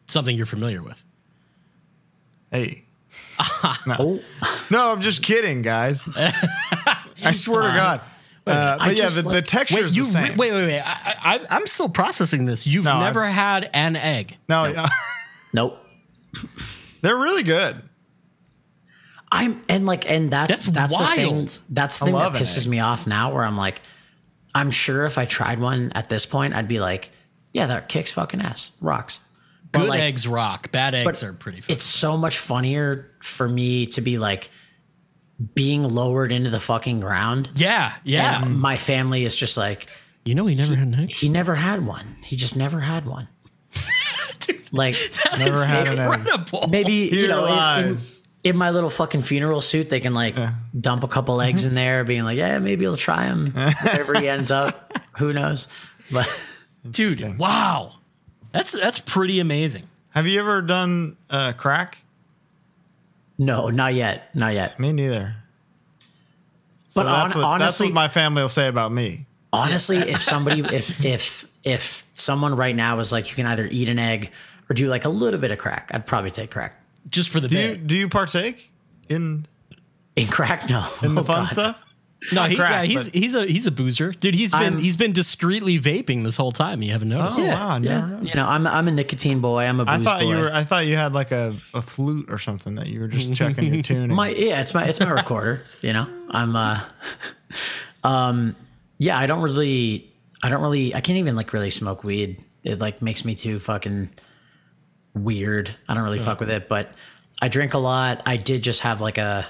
Something you're familiar with.
Hey. No, I'm just kidding, guys. I swear to God. But yeah, the texture's the same.
Wait. I'm still processing this. You've never had an egg.
No.
Nope.
They're really good.
And that's
wild.
the thing. That's the thing that pisses me off now, where I'm like, I'm sure if I tried one at this point, I'd be like, yeah, that kicks fucking ass, rocks. But
good eggs rock. Bad eggs are pretty funny.
It's so much funnier for me to be like being lowered into the fucking ground.
Yeah.
And my family is just like,
you know, he never had an egg.
He never had one. He just never had one.
Dude,
like
never had an egg.
Maybe you know. In my little fucking funeral suit, they can like dump a couple eggs in there, being like, yeah, maybe he'll try them. Wherever he ends up, who knows? But
dude, wow, that's pretty amazing.
Have you ever done crack?
No, not yet.
Me neither. So
but honestly,
that's what my family will say about me.
Honestly, if somebody, if someone right now was like, you can either eat an egg or do like a little bit of crack, I'd probably take crack.
Just for the bit.
Do you partake in
crack? No.
In the fun stuff?
No, he's a boozer, dude. He's been discreetly vaping this whole time. You haven't noticed?
Oh wow, yeah.
You know, I'm a nicotine boy. I'm a booze boy.
I thought you had like a flute or something that you were just checking your tuning.
It's my recorder. You know, I'm I can't even like really smoke weed. It like makes me too fucking weird. I don't really fuck with it, but I drink a lot. I did just have like a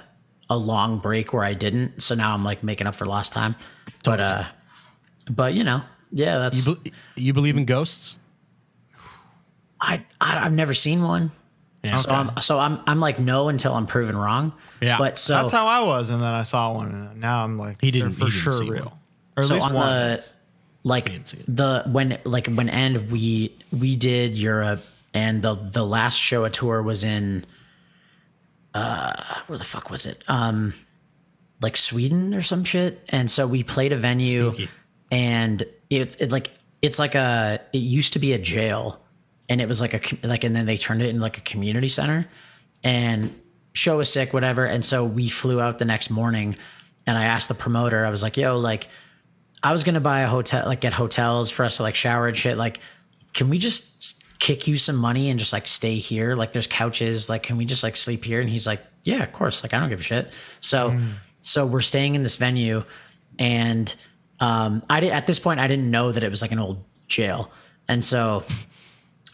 long break where I didn't, so now I'm like making up for lost time. But you know, yeah, that's.
You believe in ghosts?
I've never seen one. Yeah. Okay. So I'm like no until I'm proven wrong. Yeah. But so
that's how I was, and then I saw one, and now I'm like, they're for sure real. One. Or at least one.
When End we did Europe. And the last show a tour was in where the fuck was it? Like Sweden or some shit. And so we played a venue. Spooky. And it used to be a jail, and it was and then they turned it into like a community center, and show was sick, whatever. And so we flew out the next morning, and I asked the promoter, I was like, yo, like I was going to buy a hotel, like get hotels for us to like shower and shit. Like, can we just kick you some money and just like stay here? Like there's couches, like, can we just like sleep here? And he's like, yeah, of course. Like, I don't give a shit. So we're staying in this venue, and at this point I didn't know that it was like an old jail. And so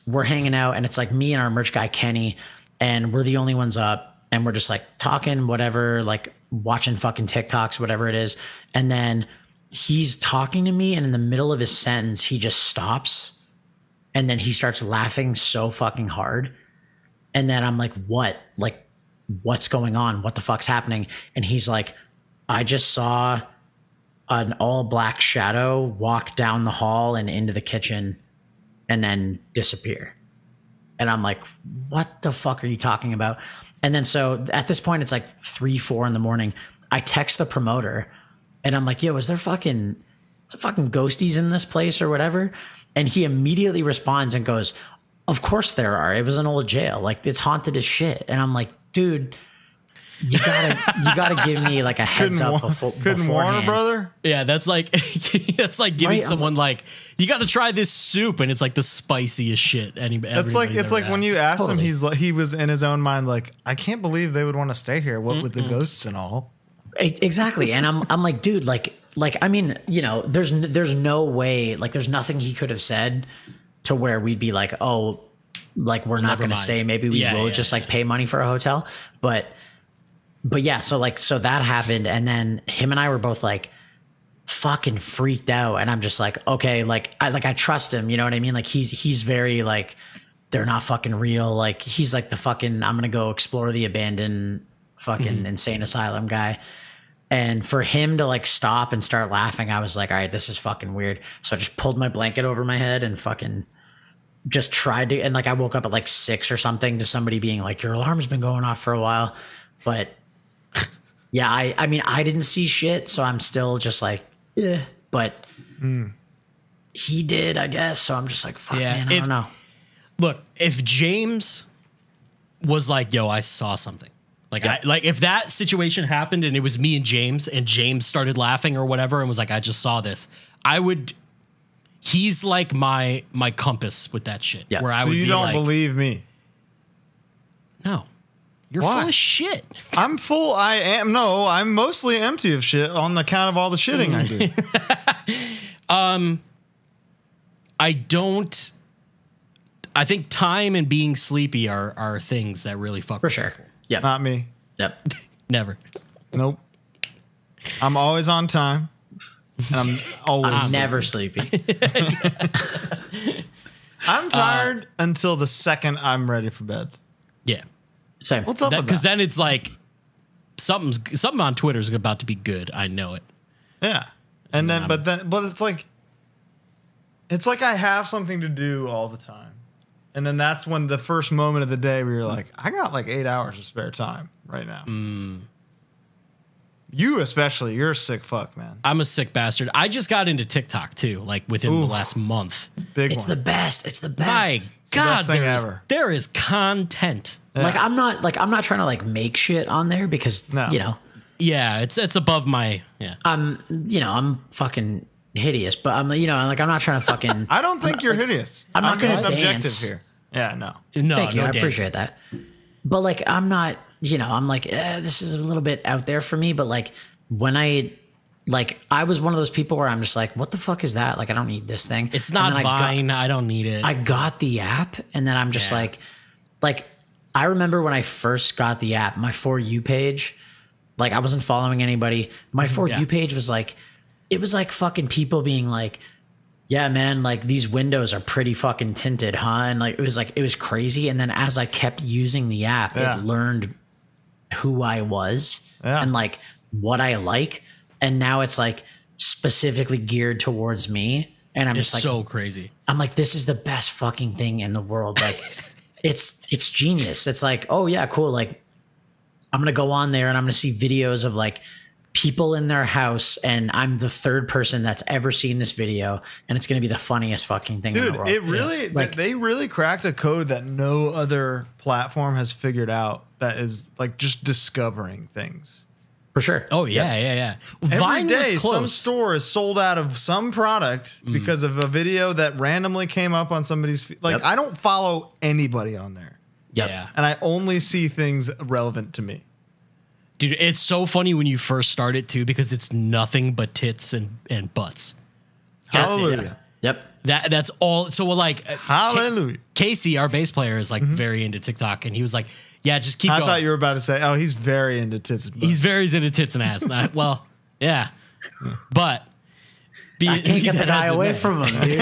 we're hanging out, and it's like me and our merch guy, Kenny, and we're the only ones up, and we're just like talking, whatever, like watching fucking TikToks, whatever it is. And then he's talking to me, and in the middle of his sentence, he just stops. And then he starts laughing so fucking hard. And then I'm like, what? Like, what's going on? What the fuck's happening? And he's like, I just saw an all black shadow walk down the hall and into the kitchen and then disappear. And I'm like, what the fuck are you talking about? And then so at this point, it's like 3, 4 in the morning. I text the promoter, And I'm like, yo, is there fucking ghosties in this place or whatever? And he immediately responds and goes, of course there are. It was an old jail. Like, it's haunted as shit. And I'm like, dude, you gotta give me like a heads up
couldn't warn her, brother.
Yeah, that's like giving someone like, you got to try this soup, and it's like the spiciest shit.
It's like when you ask him, he was in his own mind like, I can't believe they would want to stay here. What with the ghosts and all.
Exactly, and I'm like, dude, like I mean, you know, there's no way, like, there's nothing he could have said to where we'd be like, oh, like, we're not going to stay. Maybe we will just like pay money for a hotel, but yeah, so that happened, and then him and I were both like fucking freaked out, and I'm just like, okay, I trust him, you know what I mean? Like, he's very like, they're not fucking real. Like, he's like the fucking, I'm gonna go explore the abandoned fucking insane asylum guy. And for him to like stop and start laughing, I was like, all right, this is fucking weird. So I just pulled my blanket over my head and fucking just tried to, and like I woke up at like 6 or something to somebody being like, your alarm's been going off for a while. But yeah, I mean, I didn't see shit, so I'm still just like, but he did, I guess. So I'm just like, fuck, man, I don't know.
Look, if James was like, yo, I saw something. Like, if that situation happened and it was me and James started laughing or whatever and was like, I just saw this, he's like my compass with that shit.
Yeah.
Where I
so
would
you
be
don't
like,
believe me?
No. You're
Why?
full of shit.
I'm full. I'm mostly empty of shit on account of all the shitting I do.
I think time and being sleepy are things that really fuck
For
with
sure.
people.
Yeah.
Not me.
Yep.
Never.
Nope. I'm always on time. And I'm always
never sleepy.
I'm tired until the second I'm ready for bed.
Yeah.
Same.
What's up with that?
Because then it's like something on Twitter is about to be good. I know it.
Yeah. And then but it's like I have something to do all the time. And then that's when the first moment of the day where you're like, I got like 8 hours of spare time right now. You especially, you're a sick fuck, man.
I'm a sick bastard. I just got into TikTok too, like within the last month.
It's the best. It's the best.
My God,
ever.
there is content.
Yeah.
Like, I'm not trying to like make shit on there because you know.
Yeah, it's above my
I'm fucking hideous, but I'm not trying to fucking.
I don't think you're hideous.
I'm not going to
objective
dance
here. Yeah, no.
Thank you. I
dancing.
appreciate that. But like, I'm not, I'm like, this is a little bit out there for me. But like, when I was one of those people where I'm just like, what the fuck is that? Like, I don't need this thing.
It's not Vine. I don't need it.
I got the app, and then I'm just like, I remember when I first got the app, my For You page, like, I wasn't following anybody. My For You page was like, it was like fucking people being like, yeah, man, like, these windows are pretty fucking tinted, huh? And like, it was crazy. And then as I kept using the app, it learned who I was and like what I like. And now it's like specifically geared towards me. And I'm just like,
so crazy.
I'm like, this is the best fucking thing in the world. Like, it's genius. It's like, oh yeah, cool. Like, I'm going to go on there and I'm going to see videos of like people in their house, and I'm the third person that's ever seen this video, and it's going to be the funniest fucking thing in the world.
Dude, it really, they really cracked a code that no other platform has figured out, that is like just discovering things.
For sure.
Oh yeah.
Every
Vine
day,
was close.
some store is sold out of some product because of a video that randomly came up on somebody's feed. Like, I don't follow anybody on there.
Yep.
Yeah.
And I only see things relevant to me.
Dude, it's so funny when you first start it too, because it's nothing but tits and butts. That's
Hallelujah.
Yep.
That's all. So like,
Hallelujah.
Casey, our bass player, is like very into TikTok, and he was like, yeah, just keep going.
I thought you were about to say, oh, he's very into tits and butts.
He's very into tits and ass. Well, yeah. But
I can't get the guy away from him, dude.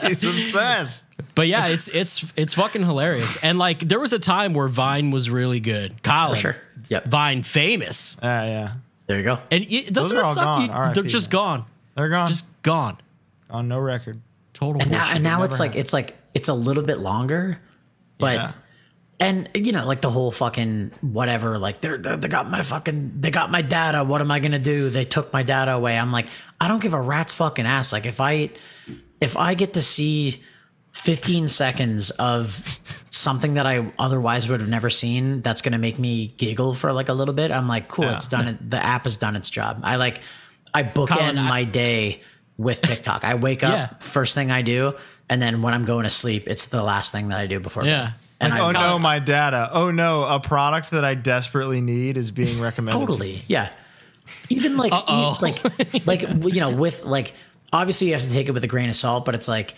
He's obsessed.
But yeah, it's fucking hilarious. And like, there was a time where Vine was really good. Colin,
For sure. Yep.
Vine famous.
Yeah.
There you go.
And doesn't
Those are
it
all
suck?
gone.
They're
RIP,
just
man.
gone.
They're gone.
Just gone.
On no record.
Total
And
bullshit.
now
Never
it's like, it's a little bit longer, but And like the whole fucking whatever, like they got my data. What am I gonna do? They took my data away. I'm like, I don't give a rat's fucking ass. Like if I get to see 15 seconds of something that I otherwise would have never seen, that's gonna make me giggle for like a little bit. I'm like, cool, it's done. The app has done its job. I bookend my day with TikTok. I wake up, first thing I do, and then when I'm going to sleep, it's the last thing that I do before bed. And
like, oh no, my data. Oh no, a product that I desperately need is being recommended.
Totally, yeah. Even like, with like, obviously you have to take it with a grain of salt, but it's like,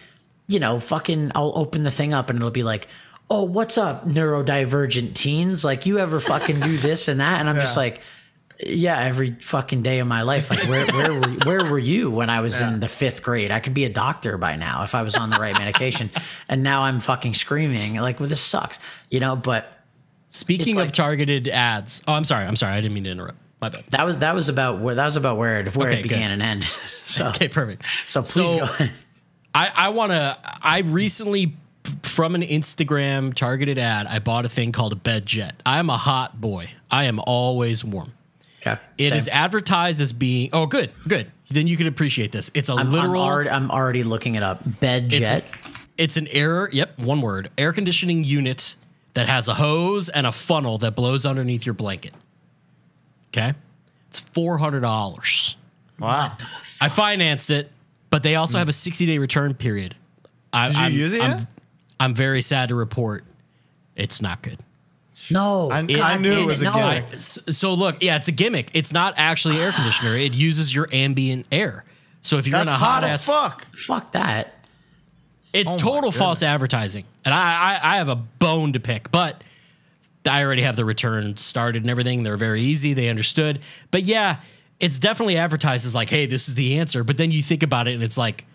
fucking, I'll open the thing up and it'll be like, oh, what's up, neurodivergent teens? Like, you ever fucking do this and that? And I'm just like, yeah, every fucking day of my life. Like, where were you when I was in the 5th grade? I could be a doctor by now if I was on the right medication. And now I'm fucking screaming like, well, this sucks, But
speaking of targeted ads, I'm sorry, I didn't mean to interrupt. My bad.
That was about where it began and ended. So
okay, perfect.
So please go ahead.
I recently, from an Instagram targeted ad, I bought a thing called a bed jet. I am a hot boy. I am always warm.
Okay.
It is advertised as being good. Then you can appreciate this. It's literal.
I'm already looking it up. Bed jet.
It's an one word, air conditioning unit that has a hose and a funnel that blows underneath your blanket. Okay. It's $400.
Wow.
I financed it, but they also have a 60-day return period.
Did you use it yet?
I'm very sad to report it's not good.
No,
I knew it was a gimmick.
So look, it's a gimmick. It's not actually air conditioner. It uses your ambient air. So if you're in a hot ass
fuck that.
It's total false advertising. And I have a bone to pick, but I already have the return started and everything. They're very easy. They understood. But yeah, it's definitely advertised as like, hey, this is the answer. But then you think about it and it's like,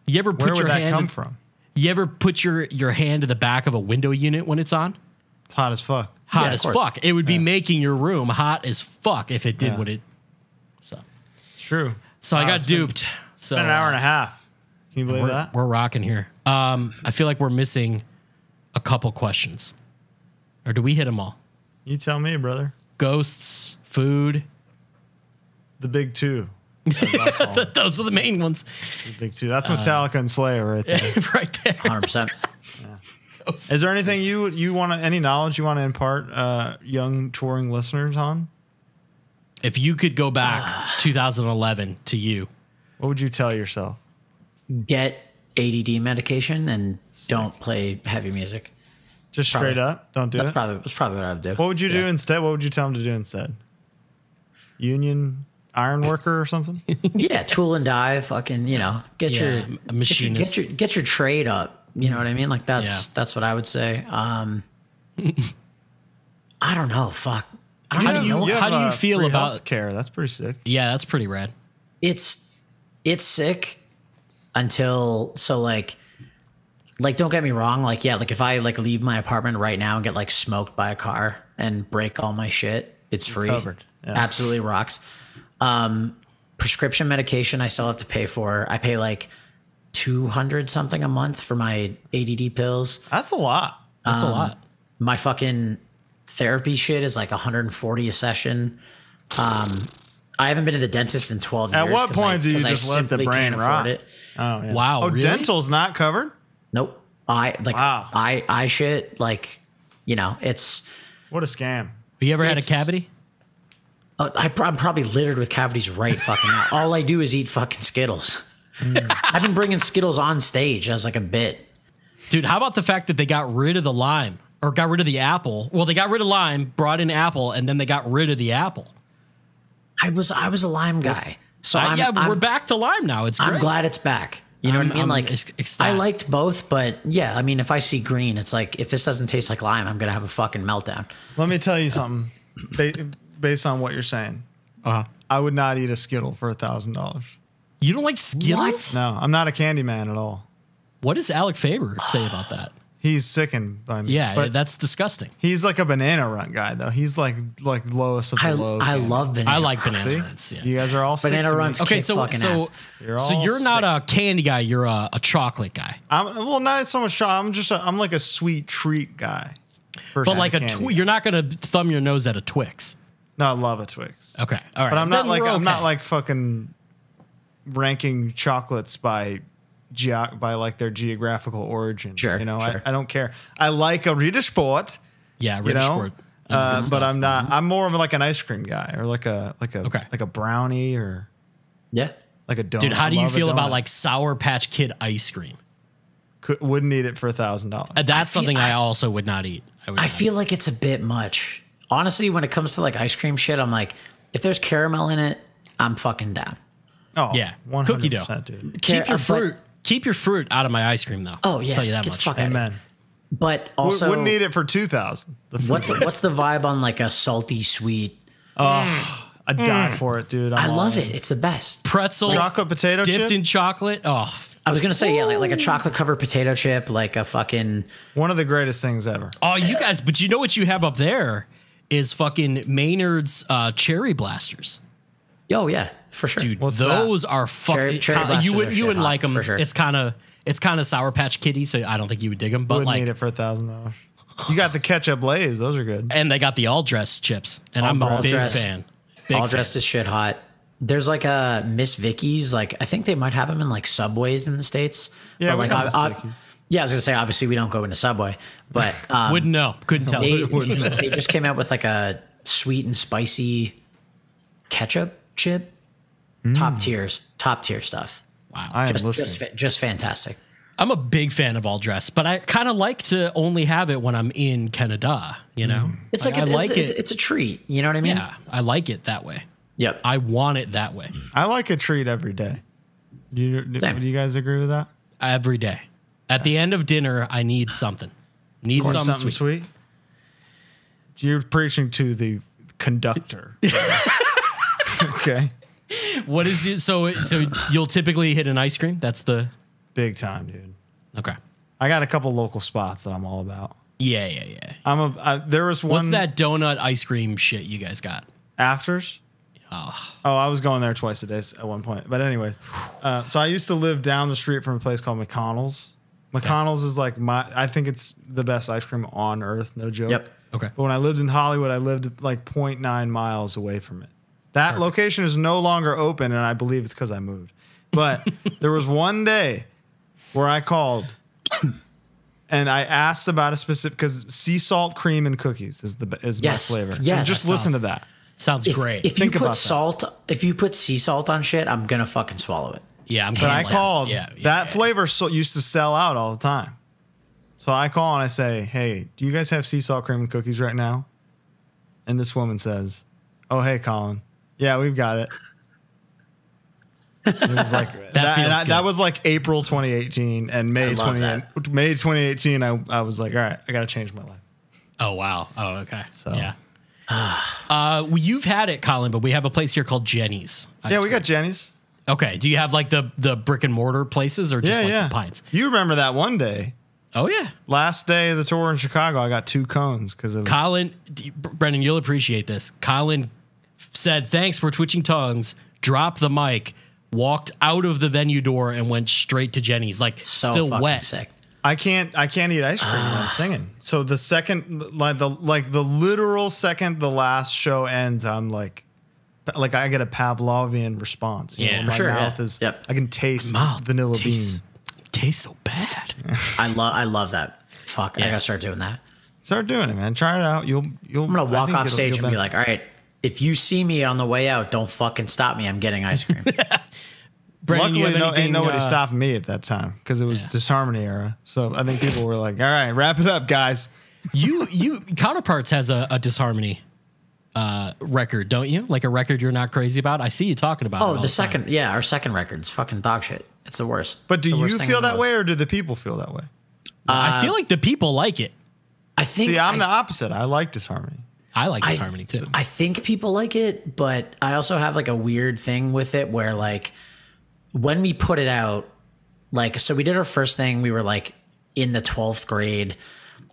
you ever put your hand
come from?
You ever put your hand to the back of a window unit when it's on?
It's hot as fuck.
Hot as fuck. It would be making your room hot as fuck if it did what it. So
true.
So I got duped. So
an hour and a half. Can you believe that?
We're rocking here. I feel like we're missing a couple questions. Or do we hit them all?
You tell me, brother.
Ghosts, food.
The big two.
Those are the main ones.
The big two. That's Metallica and Slayer right there.
Right there.
100%.
Is there anything you want to, any knowledge you want to impart young touring listeners on?
If you could go back 2011 to you,
what would you tell yourself?
Get ADD medication and don't play heavy music.
Just straight up? Don't do it?
That's probably what I would do.
What would you do instead? What would you tell them to do instead? Union iron worker or something?
Yeah, tool and die, fucking, get your machinist. Get your trade up. You know what I mean? Like that's what I would say. I don't know. Fuck.
How do you feel about
care? That's pretty sick.
Yeah, that's pretty rad.
It's sick until don't get me wrong. Like if I leave my apartment right now and get smoked by a car and break all my shit, it's free.
Covered. Yeah.
Absolutely rocks. Prescription medication I still have to pay for. I pay $200 something a month for my ADD pills.
That's a lot.
That's a lot.
My fucking therapy shit is $140 a session. I haven't been to the dentist in 12 years.
At what point do you just let the brain rot?
It.
Oh, yeah.
Wow.
Oh,
really?
dental's not covered?
Nope.
Wow.
I shit it's.
What a scam.
Have you ever had a cavity?
I'm probably littered with cavities right fucking now. All I do is eat fucking Skittles. I've been bringing Skittles on stage as a bit.
Dude, how about the fact that they got rid of the lime or got rid of the apple? Well, they got rid of lime, brought in apple, and then they got rid of the apple.
I was a lime guy. So
we're back to lime now. It's great.
I'm glad it's back. You know what I mean? I liked both, but yeah, I mean, if I see green, it's if this doesn't taste like lime, I'm going to have a fucking meltdown.
Let me tell you something based on what you're saying. I would not eat a Skittle for $1,000.
You don't like Skittles?
What?
No, I'm not a candy man at all.
What does Alec Faber say about that?
He's sickened by me.
Yeah, but that's disgusting.
He's like a banana run guy, though. He's like lowest of the low.
I love banana.
I like banana runs. Yeah.
You guys are all
banana runs.
Okay, so you're not a candy guy. You're a chocolate guy.
Not so much chocolate. I'm like a sweet treat guy.
But like you're not gonna thumb your nose at a Twix.
No, I love a Twix.
Okay, all right.
But I'm not like fucking ranking chocolates by like their geographical origin.
Sure,
you know,
sure.
I don't care. I like a Ritter Sport.
Yeah, Ritter Sport.
But I'm not. I'm more of like an ice cream guy, or like a brownie, or like a donut.
Dude, how do you feel about like Sour Patch Kid ice cream?
Wouldn't eat it for $1,000.
That's something I also would not eat.
I feel like it's a bit much. Honestly, when it comes to like ice cream shit, I'm like, if there's caramel in it, I'm fucking down.
Oh
yeah,
100%,
cookie dough.
Dude.
Keep your fruit out of my ice cream, though.
Oh yeah,
I'll tell you that much.
Amen.
But also,
wouldn't eat it for $2,000.
What's the vibe on like a salty sweet?
Oh, I die for it, dude.
I love it. It's the best.
Pretzel,
chocolate potato
dipped
chip?
in chocolate. Oh,
I was gonna say like a chocolate covered potato chip, like a fucking
one of the greatest things ever.
Oh, you guys, but you know what you have up there is fucking Maynard's cherry blasters.
Oh yeah, for sure.
Dude, those are fucking. You wouldn't like them.
Sure.
It's kind of Sour Patch Kitty, so I don't think you would dig them. But
wouldn't
like,
eat it for $1,000. You got the ketchup Lay's; those are good.
And they got the all dressed chips, and I'm a big fan.
All dressed is shit hot. There's like a Miss Vicky's. Like I think they might have them in like Subways in the States.
Yeah,
but,
we
like
got Miss Vicky's.
Yeah, I was gonna say obviously we don't go into Subway, but
wouldn't know, couldn't tell.
They just came out with like a sweet and spicy ketchup chip. Top tier stuff.
Wow,
I am listening.
Just fantastic.
I'm a big fan of all dress, but I kind of like to only have it when I'm in Canada. You know,
it's like it's a treat. You know what I mean?
Yeah, I like it that way.
Yep,
I want it that way.
I like a treat every day. Do you guys agree with that?
Every day, at the end of dinner, I need something. Something
sweet. You're preaching to the conductor. Okay.
What is it? So you'll typically hit an ice cream. That's the
big time, dude.
Okay.
I got a couple local spots that I'm all about.
Yeah.
There was one.
What's that donut ice cream shit you guys got?
Afters.
Oh,
I was going there twice a day at one point. But anyways, so I used to live down the street from a place called McConnell's. McConnell's is like I think it's the best ice cream on earth. No joke.
Yep.
Okay.
But when I lived in Hollywood, I lived like 0.9 miles away from it. That location is no longer open, and I believe it's because I moved. But there was one day where I called and I asked about a specific, because sea salt cream and cookies is my flavor.
Yes,
and just listen to that.
Sounds great.
If you put sea salt on shit, I'm gonna fucking swallow it.
Yeah,
But I called. That flavor used to sell out all the time. So I call and I say, "Hey, do you guys have sea salt cream and cookies right now?" And this woman says, "Oh, hey, Colin. Yeah, we've got it." It was like that was like April 2018 and May 2018. I was like, all right, I got to change my life.
Oh wow. Oh okay.
So
yeah. You've had it, Colin, but we have a place here called Jenny's.
Yeah, we got Jenny's.
Okay. Do you have like the brick and mortar places or just the Pines?
You remember that one day?
Oh yeah.
Last day of the tour in Chicago, I got 2 cones because of
Colin. Brendan, you'll appreciate this. Colin said, "Thanks for twitching tongues." Dropped the mic, walked out of the venue door, and went straight to Jenny's, like still wet.
Sick.
I can't eat ice cream when I'm singing. So the second, the literal second the last show ends, I'm like I get a Pavlovian response. You know,
for sure.
My mouth is.
Yep.
I can taste vanilla bean.
Tastes so bad.
I love that. Fuck, I gotta start doing that.
Start doing it, man. Try it out. You'll.
I'm gonna walk off stage and be like, all right, if you see me on the way out, don't fucking stop me. I'm getting ice cream.
Brandon,
luckily, ain't nobody stopping me at that time because it was Disharmony era. So I think people were like, all right, wrap it up, guys.
You Counterparts has a Disharmony record, don't you? Like a record you're not crazy about? I see you talking about it.
Oh, the second, our second record's fucking dog shit. It's the worst.
But do you feel that way or do the people feel that way?
I feel like the people like it.
I think.
See, I'm the opposite. I like Disharmony.
I like Disharmony too.
I think people like it, but I also have like a weird thing with it where like when we put it out, like, so we did our first thing, we were like in the 12th grade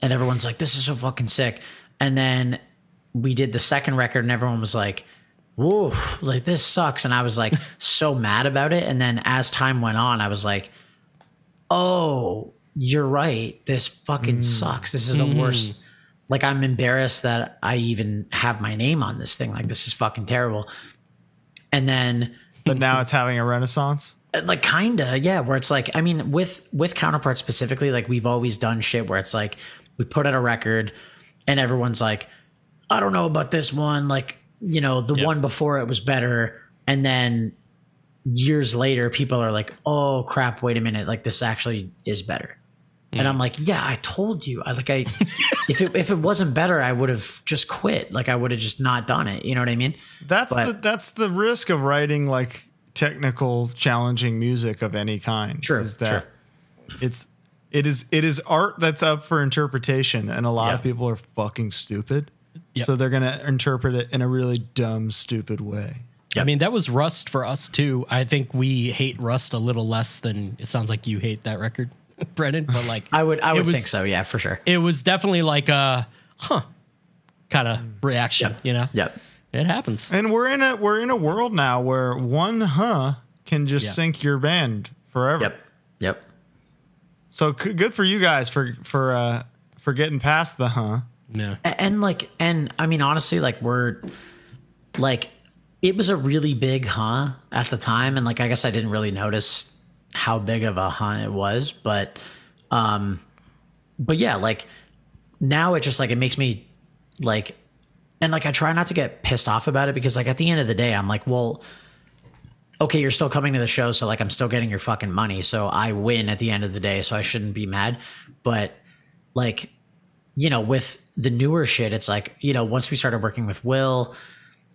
and everyone's like, this is so fucking sick. And then we did the second record and everyone was like, whoa, like this sucks. And I was like so mad about it. And then as time went on, I was like, oh, you're right. This fucking sucks. This is the worst like I'm embarrassed that I even have my name on this thing. Like this is fucking terrible. And then,
but now it's having a renaissance.
Like kinda, yeah. Where it's like, I mean, with Counterparts specifically, like we've always done shit where it's like we put out a record, and everyone's like, I don't know about this one. Like, you know, the one before it was better, and then years later, people are like, oh crap, wait a minute, like this actually is better. And I'm like, yeah, I told you. If it wasn't better, I would have just quit. Like I would have just not done it. You know what I mean?
That's the risk of writing like technical, challenging music of any kind.
True.
Is that it is art that's up for interpretation, and a lot of people are fucking stupid. Yep. So they're gonna interpret it in a really dumb, stupid way.
Yep. I mean, that was Rust for us too. I think we hate Rust a little less than it sounds like you hate that record, Brennan. But like,
I would think so. Yeah, for sure.
It was definitely like a kind of reaction. You know.
Yep.
It happens.
And we're in a world now where one can just sink your band forever.
Yep. So
good for you guys for getting past the
Yeah.
And I mean, honestly, like we're like, it was a really big at the time. And like, I guess I didn't really notice how big of a it was, but yeah, like now it just like, it makes me like, and like, I try not to get pissed off about it because like at the end of the day, I'm like, well, okay, you're still coming to the show. So like, I'm still getting your fucking money. So I win at the end of the day. So I shouldn't be mad. But like, you know, with the newer shit, it's like, you know, once we started working with Will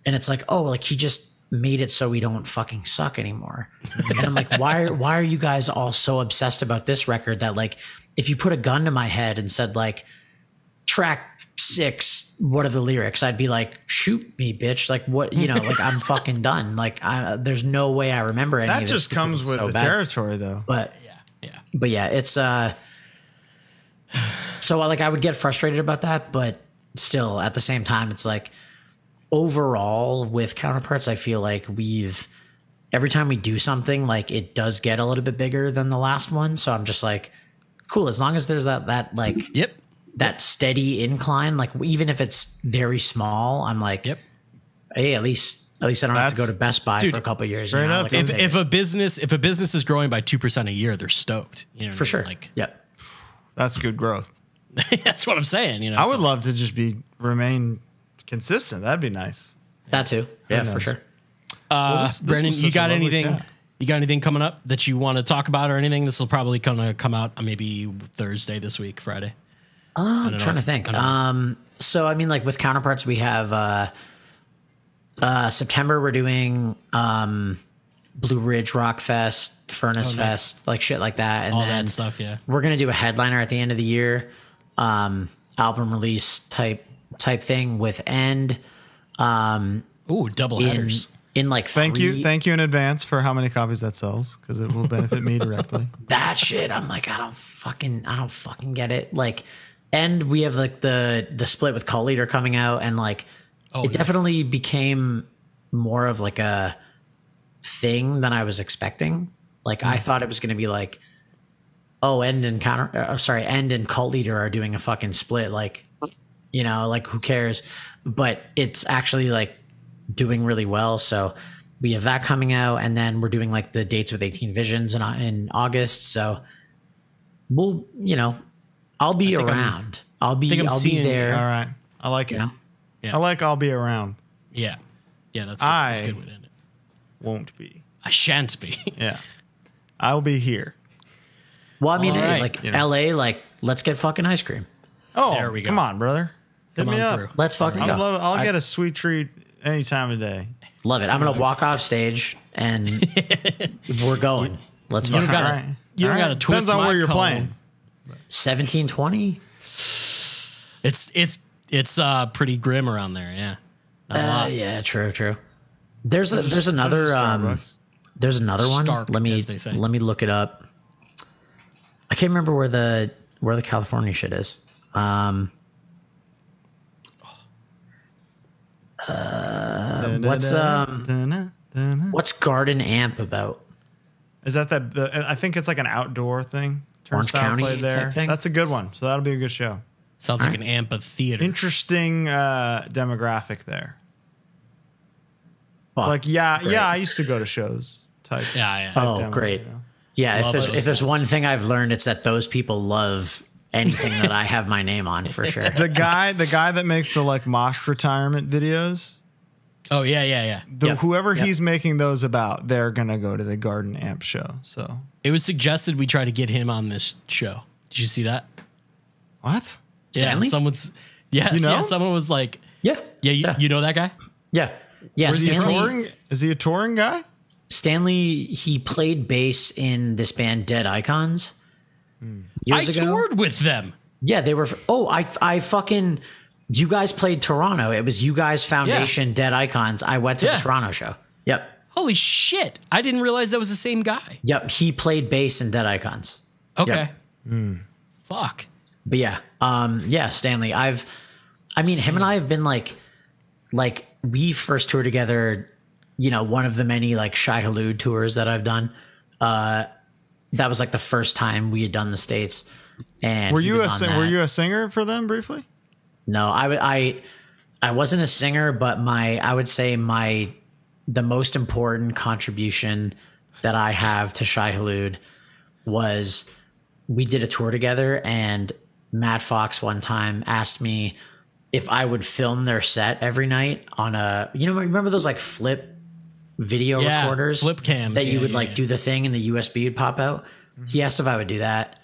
and it's like, oh, like he just made it so we don't fucking suck anymore. And I'm like, why are you guys all so obsessed about this record that like, if you put a gun to my head and said like track 6, what are the lyrics? I'd be like, shoot me, bitch. Like what, you know, like I'm fucking done. Like there's no way I remember any of this.
That just comes with the territory though.
But yeah, it's, so like I would get frustrated about that, but still at the same time, it's like overall with Counterparts, I feel like every time we do something, like it does get a little bit bigger than the last one. So I'm just like, cool. As long as there's that like, that steady incline, like even if it's very small, I'm like, hey, at least I don't have to go to Best Buy for a couple of years. You know? Like,
if a business is growing by 2% a year, they're stoked. You know,
for sure.
Like,
that's good growth.
That's what I'm saying. You know,
I would love to just remain consistent. That'd be nice.
That too. Yeah, for sure.
Brendan, you got anything? Chat. You got anything coming up that you want to talk about or anything? This will probably come out maybe Thursday this week, Friday.
I'm trying to think. So I mean, like with Counterparts, we have September. We're doing Blue Ridge Rock Fest, Furnace Fest, like shit like that, and
all
then
that stuff. Yeah,
we're gonna do a headliner at the end of the year, album release type thing with End.
Double headers.
In like
thank you in advance for how many copies that sells because it will benefit me directly.
That shit, I'm like, I don't fucking get it. Like, and we have like the split with Cult Leader coming out, and like it definitely became more of like a thing than I was expecting. Like I thought it was going to be like, oh, End and Cult Leader are doing a fucking split. Like, you know, like who cares? But it's actually like doing really well. So we have that coming out, and then we're doing like the dates with 18 Visions in August. So we'll, you know, I'll be around. I'll be there.
All right. I like it. Yeah. I like I'll be around.
Yeah. Yeah, that's good. That's a good way to end it.
Won't be.
I shan't be.
Yeah. I'll be here.
Well, I mean, like LA, like let's get fucking ice cream.
Oh, there we go. Come on, brother. Hit me up.
Let's fucking go.
I'll get a sweet treat any time of day.
Love it. I'm going to walk off stage and we're going. Let's fucking go.
You don't got to twist.
Depends on where you're playing.
1720.
It's pretty grim around there. Yeah.
Yeah. True. There's another one. Let me look it up. I can't remember where the California shit is. What's Garden Amp about?
Is that I think it's like an outdoor thing.
Orange County
played there.
type thing?
That's a good one. So that'll be a good show.
Sounds like an amphitheater.
Interesting demographic there.
Fuck,
Like, I used to go to shows. Type
Oh,
demo,
great.
you know?
Yeah,
Love
if there's one thing I've learned, it's that those people love anything that I have my name on, for sure.
The guy that makes the like mosh retirement videos.
Oh yeah.
Whoever he's making those about, they're gonna go to the Garden Amp show. So
It was suggested we try to get him on this show. Did you see that?
what?
Stanley?
You know?
Someone was like,
Yeah.
you know that guy?
Yeah. Yeah.
Is he
Stanley,
touring? Is he a touring guy?
Stanley, he played bass in this band Dead Icons years ago.
toured with them.
Yeah, they were. I fucking. You guys played Toronto. It was you guys Foundation Dead Icons. I went to the Toronto show. Yep.
Holy shit. I didn't realize that was the same guy.
Yep. He played bass in Dead Icons.
Okay.
Yep.
Fuck.
But yeah, Stanley. Him and I have been like we first toured together. You know, one of the many like Shai Hulud tours that I've done. That was like the first time we had done the States. And
Were you a singer for them briefly?
No, I wasn't a singer, but I would say the most important contribution that I have to Shai Hulud was we did a tour together, and Matt Fox one time asked me if I would film their set every night on remember those like flip video recorders,
flip cams
that you would do the thing and the USB would pop out. He asked if I would do that.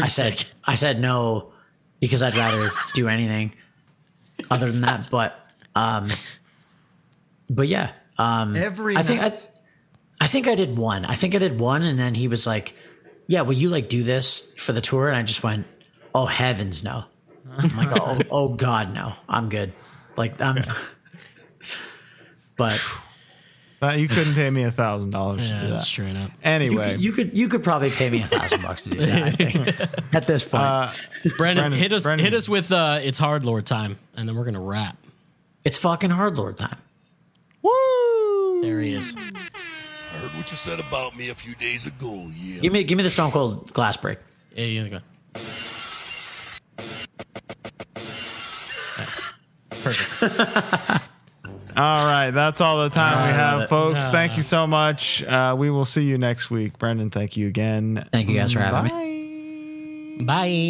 Sick.
I said no, because I'd rather do anything other than that. But yeah. I think I did one. And then he was like, yeah, will you like do this for the tour? And I just went, oh heavens no. I'm like, oh God, no, I'm good. Like but
You couldn't pay me $1,000 to do that.
That's straight up.
Anyway,
you could probably pay me $1,000 to do that, I think, at this point.
Brendan, hit us with it's HardLore time, and then we're gonna wrap.
It's fucking HardLore time.
woo!
There he is.
I heard what you said about me a few days ago. Yeah.
Give me the Stone Cold glass break.
Yeah, you go. Perfect.
All right, that's all the time we have, folks. Thank you so much. We will see you next week. Brendan, thank you again.
Thank you guys for having me.
Bye.